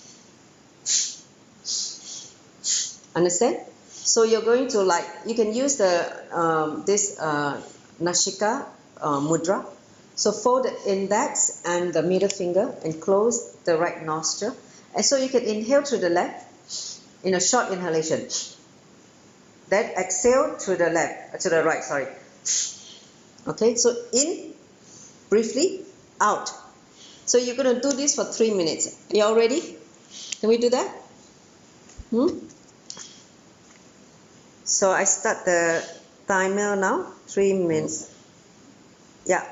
Understand? So you're going to you can use the this Nashika mudra. So fold the index and the middle finger and close the right nostril. And so you can inhale through the left in a short inhalation. Then exhale to the left, to the right, sorry. Okay, so in briefly, out. So you're going to do this for 3 minutes. Are you all ready? Can we do that? So I start the timer now. 3 minutes. Yeah.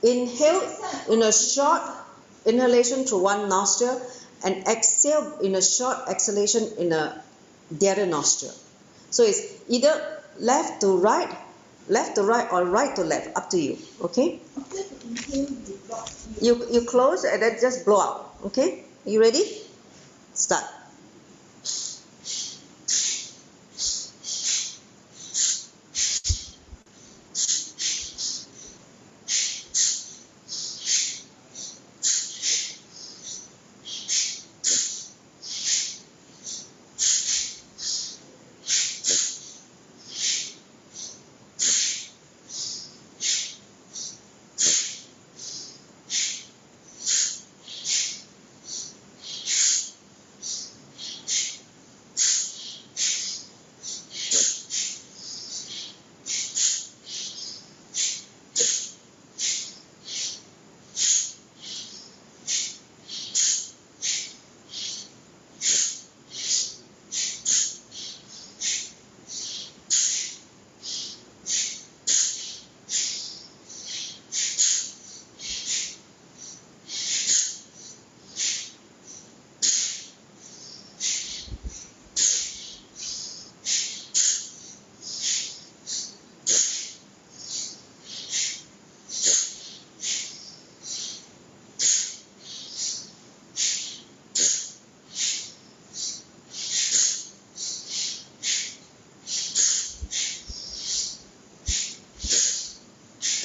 Inhale in a short inhalation through one nostril and exhale in a short exhalation in the other nostril. So it's either left to right, or right to left, up to you. Okay? You close and then just blow out. Okay? You ready? Start.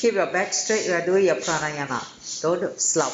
Keep your back straight. You are doing your pranayama. Don't slouch.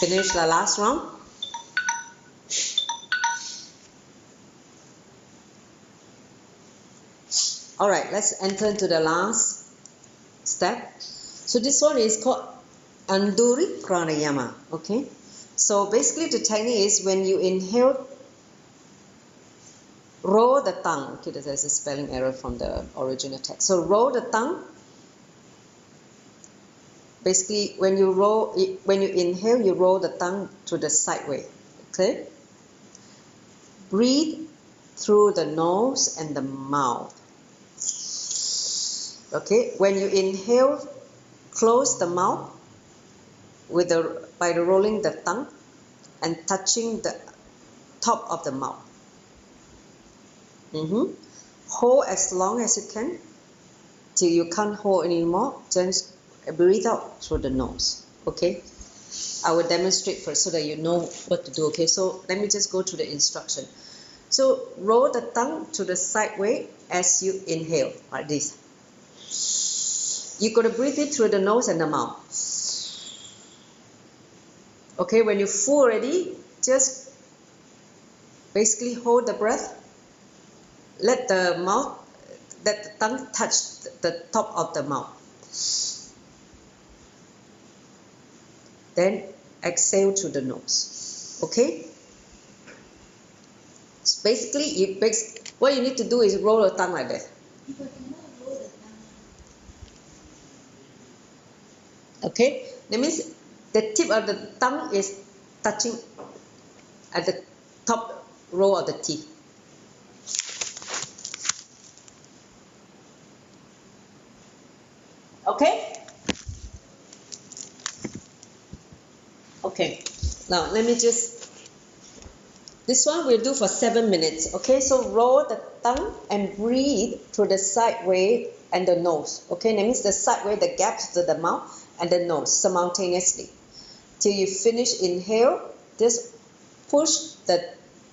Finish the last round. Alright, let's enter into the last step. So this one is called Anduri Pranayama. Okay. So basically the technique is when you inhale, roll the tongue. Okay, there's a spelling error from the original text. So roll the tongue. Basically, when you inhale, you roll the tongue to the sideway. Okay. Breathe through the nose and the mouth. Okay. When you inhale, close the mouth by rolling the tongue and touching the top of the mouth. Hold as long as you can till you can't hold anymore. Just breathe out through the nose. Okay, I will demonstrate first so that you know what to do. Okay, so let me just go through the instruction. So roll the tongue to the sideway as you inhale, like this. You're going to breathe it through the nose and the mouth. Okay, when you're full already, just basically hold the breath. Let the tongue touch the top of the mouth. Then exhale through the nose. Okay? So basically, what you need to do is roll the tongue like that. But cannot roll the tongue. Okay? That means the tip of the tongue is touching at the top row of the teeth. Okay? Okay. Now let me this one we'll do for 7 minutes. Okay, so roll the tongue and breathe through the sideway and the nose. Okay, that means the sideway, the gaps to the mouth and the nose simultaneously. Till you finish inhale, just push the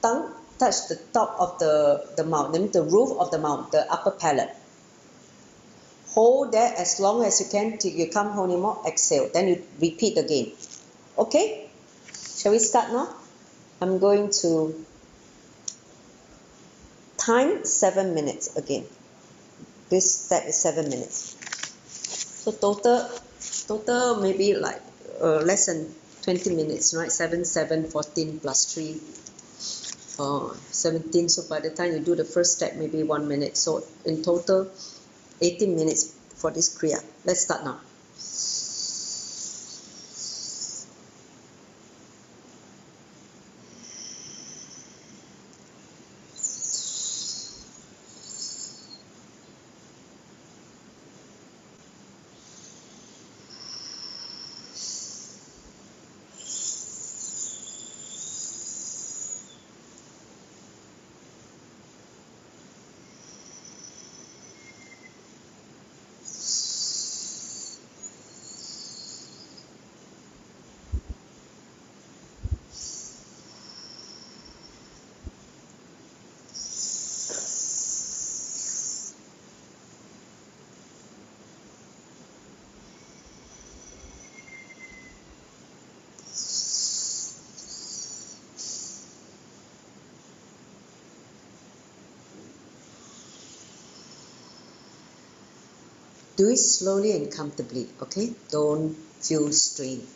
tongue, touch the top of the mouth, that means the roof of the mouth, the upper palate. Hold that as long as you can till you can't hold anymore. Exhale. Then you repeat again. Okay? Shall we start now? I'm going to time 7 minutes again. This step is 7 minutes. So total maybe like less than 20 minutes, right? 7, 14 plus 3, 17. So by the time you do the first step, maybe 1 minute. So in total, 18 minutes for this Kriya. Let's start now. Do it slowly and comfortably, okay? Don't feel strain.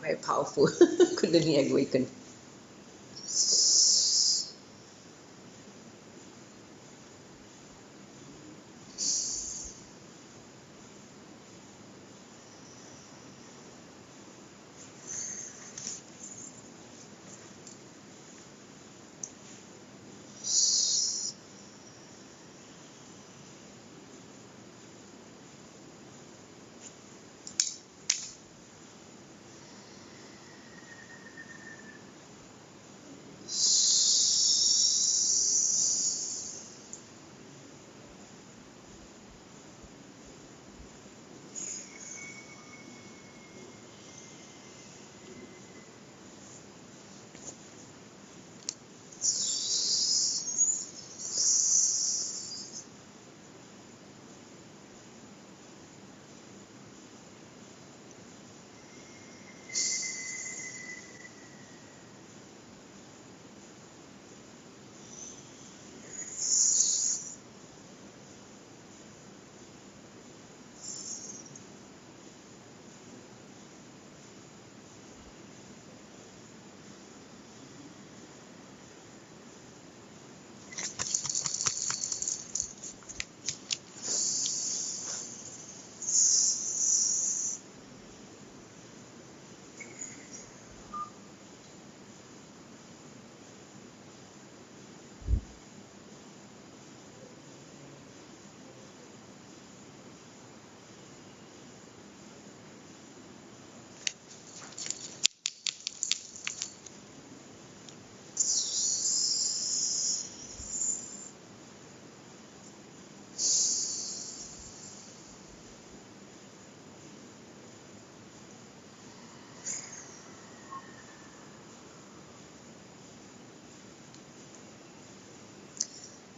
Very powerful. Kundalini awaken.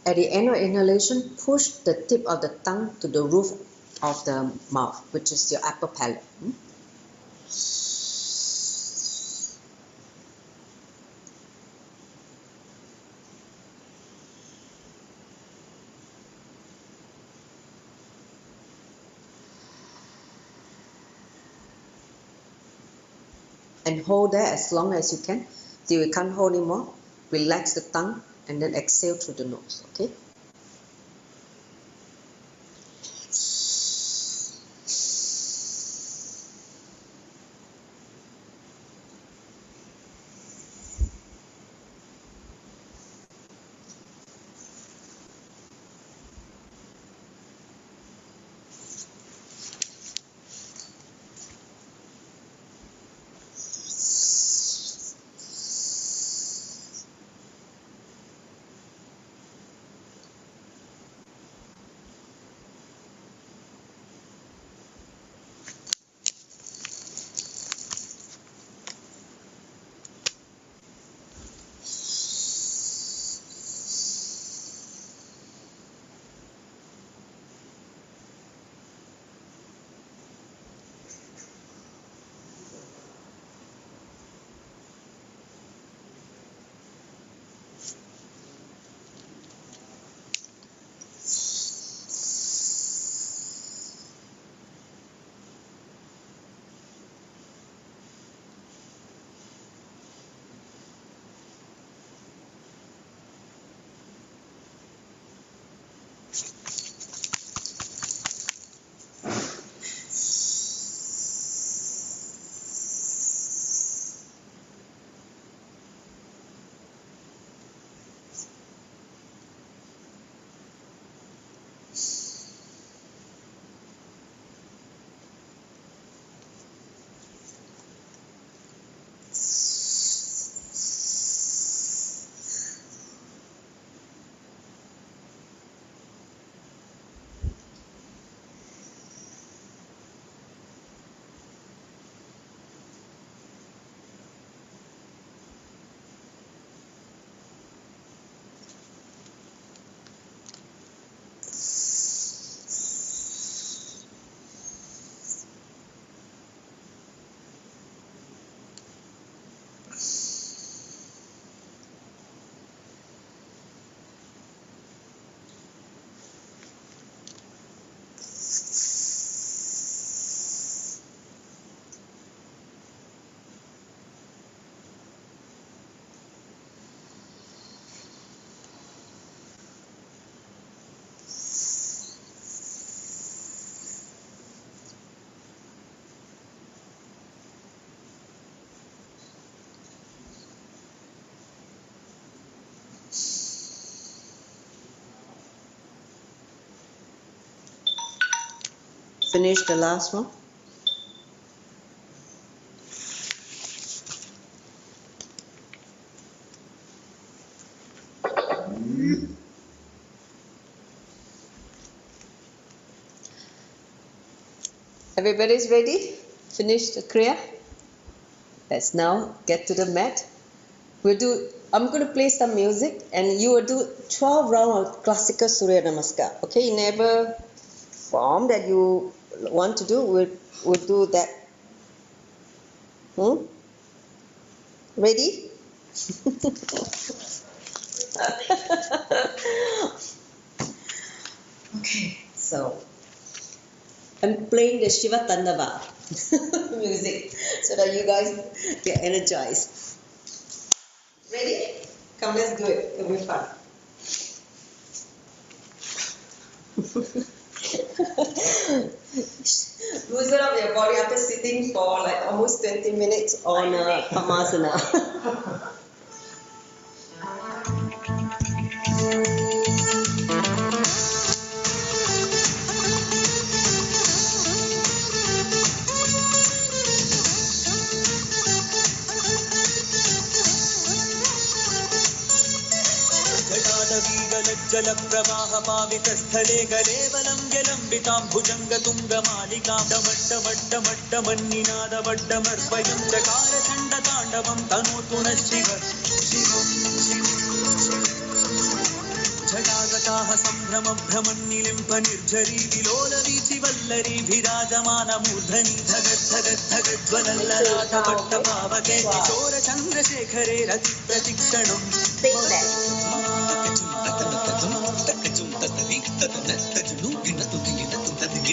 At the end of inhalation, push the tip of the tongue to the roof of the mouth, which is your upper palate. And hold there as long as you can. Till you can't hold anymore, relax the tongue and then exhale through the nose. Okay? Finish the last one. Everybody's ready? Finish the Kriya? Let's now get to the mat. I'm going to play some music and you will do 12 rounds of classical Surya Namaskar. Okay, in whatever form that you want to do, we'll do that. Ready? Okay, so I'm playing the Shiva Tandava music so that you guys get energized. Ready? Come, let's do it. It'll be fun. Loosen up your body after sitting for like almost 20 minutes on Pamasana. जलप्रवाहपावितस्थले गलेवलं व्यलम्बितां भुजङ्गतुङ्गमालिकां डमट्टमट्टमट्टमन्निनादवड्डमर्पयं चकारचण्डताण्डवं तनोतु नः शिव शिवम् विलसिताः सम्भ्रमभ्रमन्निलिम्प निर्झरी विलोलवीचि वल्लरी विराजमानमूर्धनि धगद्धगद्धगज्ज्वलल्ललाटपट्टपावके किशोरचन्द्रशेखरे रतिप्रतिक्षणम्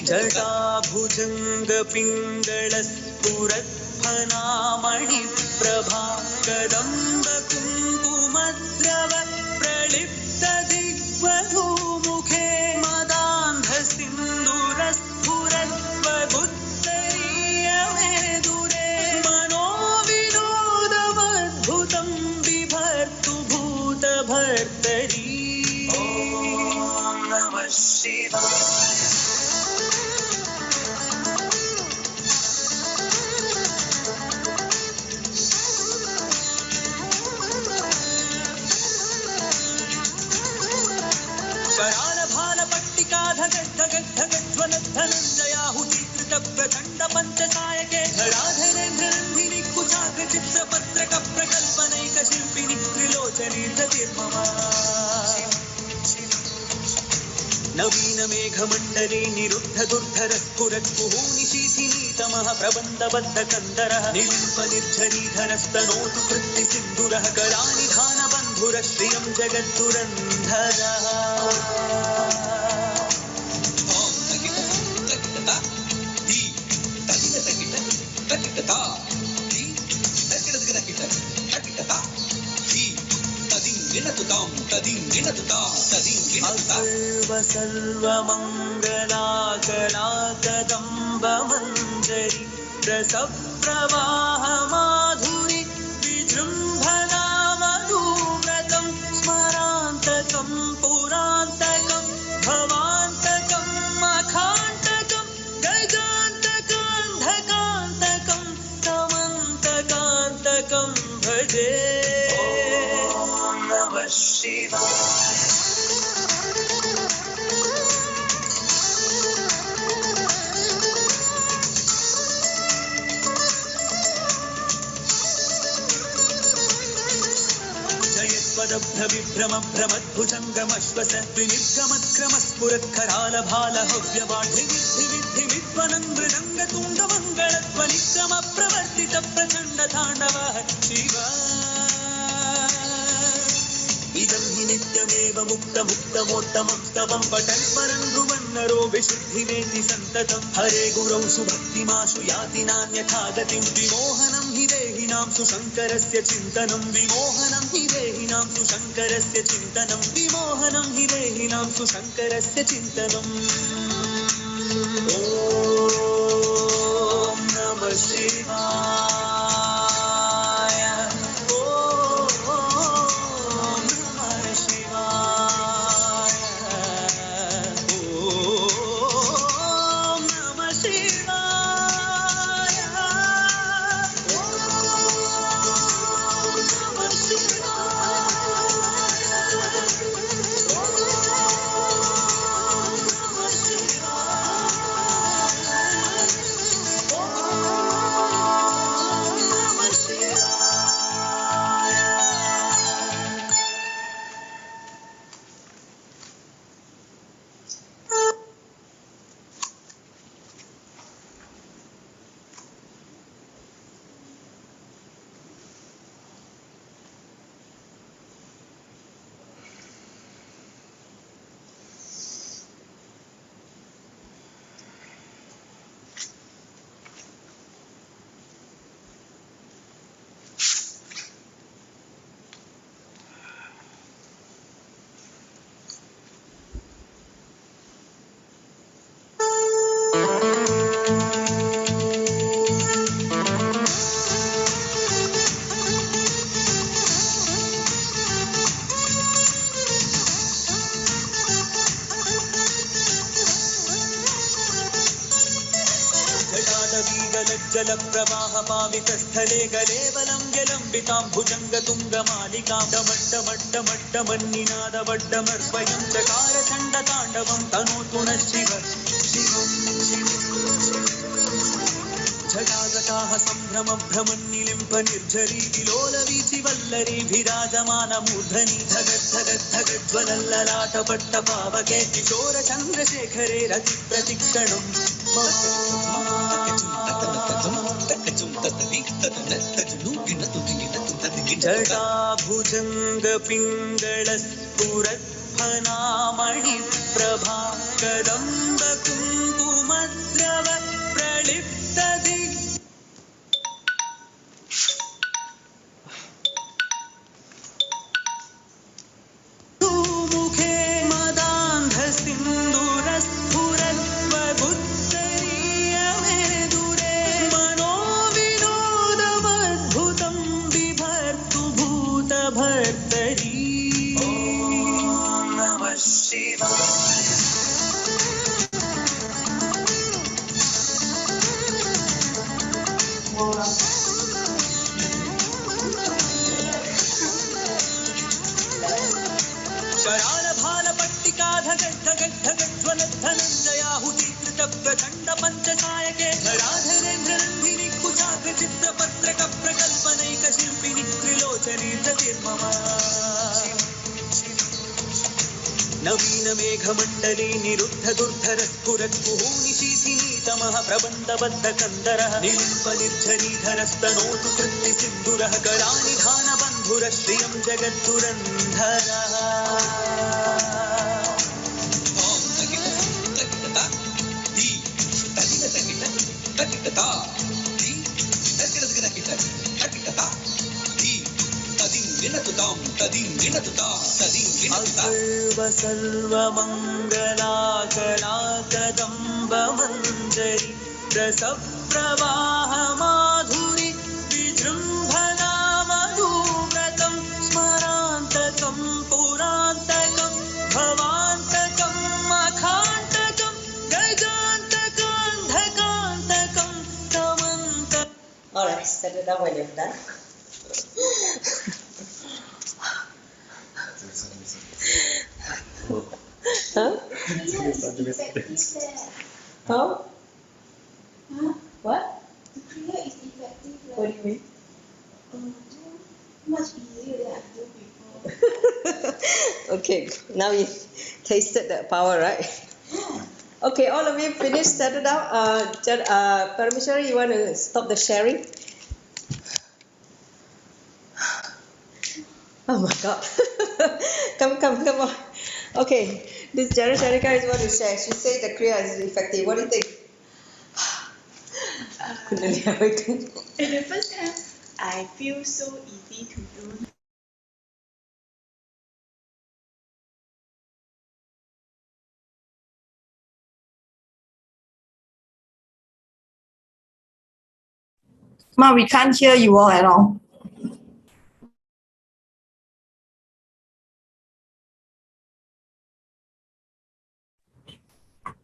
जटाभुजङ्गपिङ्गलस्फुरत्फनामणिप्रभा कदम्बकुङ्कुमद्रव प्रलिप्तदिग्वधूमुखे मदान्धसिन्दूरस्फुरद्वदुत्तरीयमेदुरे मनोविनोदमद्भुतं बिभर्तु भूतभर्तरी ॐ नमः शिवाय। धगद्धगद्धगज्ज्वलद्धनञ्जयाहुतीकृतप्रचण्ड पञ्चकायके धराधरेन्द्रनन्दिनि कुचाग्रचित्रपत्रक प्रकल्पनैकशिल्पिनि त्रिलोचनी धृतिर्मम नवीनमेघमण्डले निरुद्धदुर्धरस्फुरत्कुहूनिशीथिनीतमः प्रबन्धबद्धकन्दरः निलिम्पनिर्झरीधरस्तनोतु कृत्तिसिन्धुरः करानिधानबन्धुरः श्रियं जगद्दुरन्धरः सर्वमङ्गलाकलाकदम्बमञ्जरी रसप्रवाहमाधुरि विजृम्भणामनुव्रतं स्मरान्तकं पुरान्तकं भवान्तकम् अखान्तकं गजान्तकान्धकान्तकं तमन्तकान्तकं भजे। ॐ नमः शिवाय। विभ्रमभ्रमद्भुजङ्गमश्वस विनिर्गमत्क्रमस्फुरत्खरालभालहव्यवाढ्यविद्धिविद्धिविद्वनं मृदङ्गतुङ्गमङ्गलध्वनिक्रमप्रवर्तितप्रचण्डताण्डवः शिव इदं हि नित्यमेव मुक्तमुक्तमोत्तमं स्तवं पठन् स्मरन् ब्रुवन्नरो विशुद्धिमेति सन्ततं हरे गुरौ सुभक्तिमाशु याति नान्यथा गतिं विमोहनं हि देहिनां सुशङ्करस्य चिन्तनं विमोहनं हि देहिनां सुशङ्करस्य चिन्तनं विमोहनं हि देहिनां सुशङ्करस्य चिन्तनम् ॐ नमः शिवाय। जलप्रवाहपावितस्थले गलेवलं व्यलम्बितां भुजङ्गतुङ्गमालिकां डमड्डमड्डमड्डमन्निनादवड्डमर्वयं चकारचण्डताण्डवं तनोतु नः शिव शिवं जटाजटाः सम्भ्रमभ्रमन्निलिम्प निर्झरी विलोलवीचि वल्लरी विराजमानमूर्धनि धगद्धगद्धगज्ज्वलल्ललाटपट्टपावके किशोरचन्द्रशेखरे रतिप्रतिक्षणम् जटाभुजङ्गपिङ्गलस्फुरत्फनामणिप्रभा कदम्बकुङ्कुमद्रव प्रलिप्तदि मुखे मदान्धसिन्दूरस्फुरद्वगुत्तरीयमेदुरे मनोविनोदमद्भुतं बिभर्तु भूतभर्तरी ॐ नमः शिवाय करालभालपट्टिकाधगद्धगद्धगज्ज्वलद्धनञ्जयाहुतीकृतप्रचण्ड पञ्चकायके धराधरेन्द्रनन्दिनि कुचाग्रचित्रपत्रकप्रकल्पनैकशिल्पिनि त्रिलोचनी दतिर्मम नवीनमेघमण्डली निरुद्धदुर्धरस्फुरत्कुहूनिशीथिनीतमः प्रबन्धबद्धकन्दरः निलिम्पनिर्झरीधरस्तनोतु कृत्तिसिन्धुरः कलानिधानबन्धुरः श्रियं जगद्दुरन्धरः सर्वमङ्गलाकलाकदम्बमञ्जरि रसप्रवाहमाधुरि विजृम्भणा मधुव्रतं स्मरान्तकं पुरान्तकं भवान्तकं मखान्तकं गजान्तकान्धकान्तकं तमन्तकम्. All right, set it down when you're done. Huh? How? Huh? What? The Kriya is effective. What do you mean? Much easier than I do before. Okay, now you tasted the power, right? Okay, all of you finished, set it down. Parameshwari, you want to stop the sharing? Oh my God. Come on. Okay, this Jara Sharika is what to share. She said the Kriya is effective. What do you think? At the first time, I feel so easy to do. Ma, we can't hear you all at all.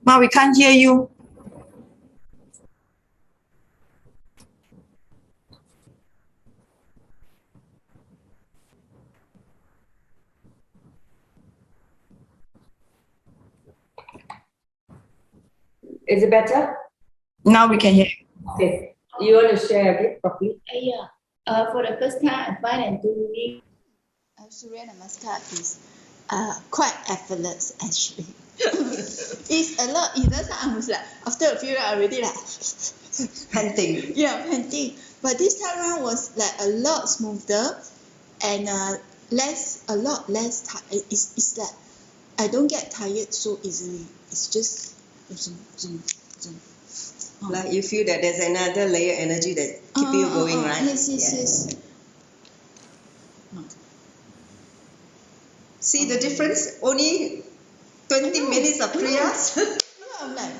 Ma, we can't hear you. Is it better? Now we can hear you. Okay. You want to share a bit properly? Yeah. For the first time, I find that doing Surya Namaskar is quite effortless actually. It's a lot easier. I was like, after a few I already like Panting. yeah, panting. But this time around was like a lot smoother and a lot less tired. It's like I don't get tired so easily. It's just zoom, zoom, zoom. Like you feel that there's another layer of energy that keep you going, right? Yes. See the difference? Only 20 minutes of prayers. I'm like,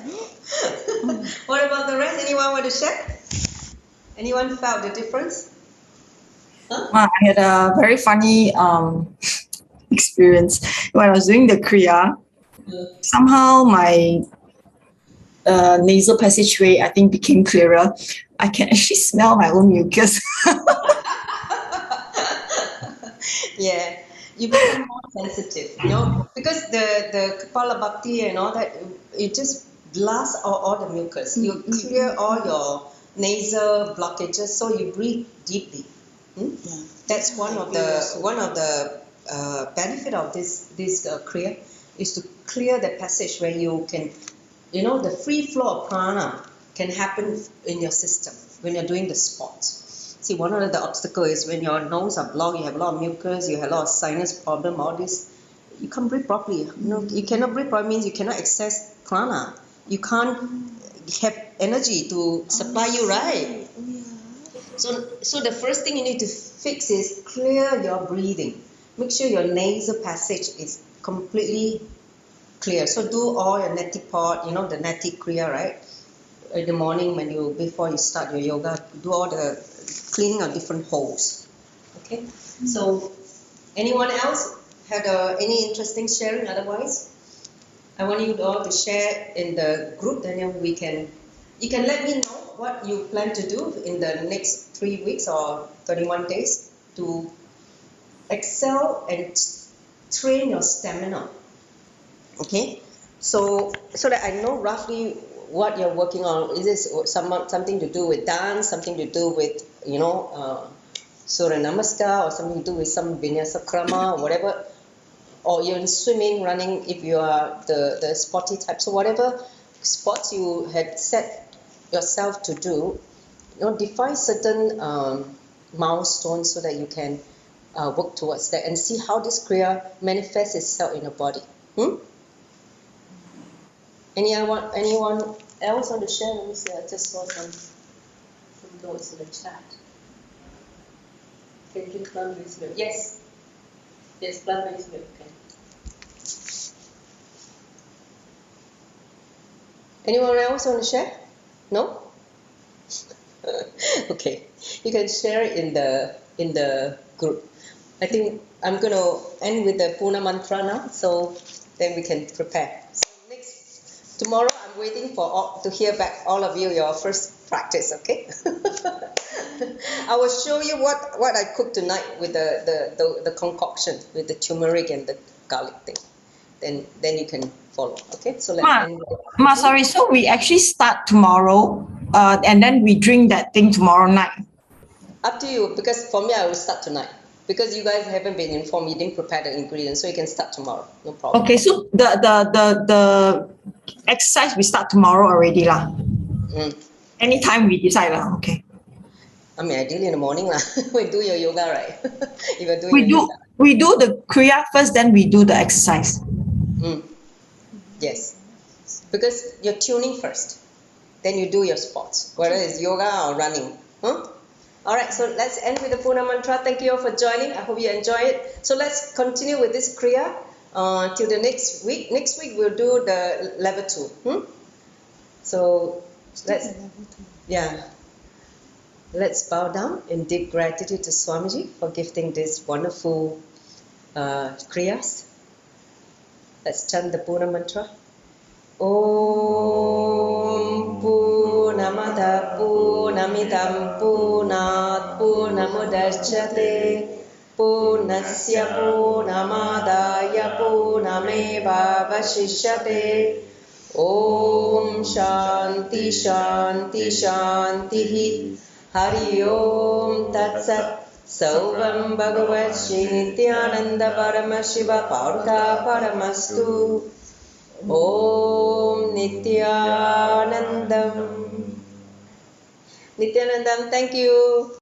What about the rest? Anyone want to share? Anyone felt the difference? Ma, I had a very funny experience when I was doing the Kriya. Somehow my nasal passageway, I think, became clearer. I can actually smell my own mucus. Yeah, you become more sensitive, because the Kapala Bhakti and all that, it just blasts all the mucus. You clear all nasal blockages, so you breathe deeply. Yeah. That's one of the benefit of this Kriya is to clear the passage where you can, the free flow of prana can happen in your system when you're doing the sports. See, one of the obstacles is when your nose are blocked, you have a lot of mucus, you have a lot of sinus problem, all this, you can't breathe properly. You cannot breathe properly means you cannot access prana. You can't have energy to supply you, right? Oh, yeah. So the first thing you need to fix is clear your breathing. Make sure your nasal passage is completely clear. So do all your neti pot, the neti kriya, right? In the morning before you start your yoga, do all the cleaning of different holes. Okay. So anyone else had any interesting sharing? Otherwise, I want you all to share in the group. Then you can let me know what you plan to do in the next 3 weeks or 31 days to excel and train your stamina. Okay, so that I know roughly what you're working on. Is this something to do with dance, something to do with Surya Namaskar, or something to do with some Vinyasa Krama or whatever, or you're in swimming, running if you are the sporty type. So whatever sports you had set yourself to do, define certain milestones so that you can work towards that and see how this Kriya manifests itself in your body. Anyone else want to share? Let me see. I just saw some notes in the chat. Can you drink plant-based milk? Yes. Yes, plant-based milk. Okay. Anyone else want to share? No? Okay. You can share it in the group. I think I'm going to end with the Puna mantra now, so then we can prepare. So tomorrow I'm waiting to hear back all of you your first practice, okay? I will show you what I cooked tonight with the concoction with the turmeric and the garlic thing. Then you can follow, okay? So let's end. Sorry. So we actually start tomorrow, and then we drink that thing tomorrow night. Up to you, because for me I will start tonight. Because you guys haven't been informed, you didn't prepare the ingredients, so you can start tomorrow, no problem. Okay, so the exercise we start tomorrow already lah. Anytime we decide lah. Okay. I mean, ideally in the morning lah. We do your yoga, right? If you're doing we do the Kriya first, then we do the exercise. Yes, because you're tuning first, then you do your sports, whether it's yoga or running. All right, so let's end with the Puna mantra. Thank you all for joining. I hope you enjoy it. So let's continue with this Kriya till the next week. Next week we'll do the level 2. So let's bow down in deep gratitude to Swamiji for gifting this wonderful Kriyas. Let's chant the Puna mantra. Om Purnamada Purnamidam Purnat Purnamudachyate Purnasya Purnamadaya Purnameva Vashishyate. Om Shanti Shanti Shanti Hari Om Tat Sat. Sarvam Bhagavat Shri Nithyananda Paramashivam Parta Paramastu. Om Nithyanandam. Nithyanandam, thank you.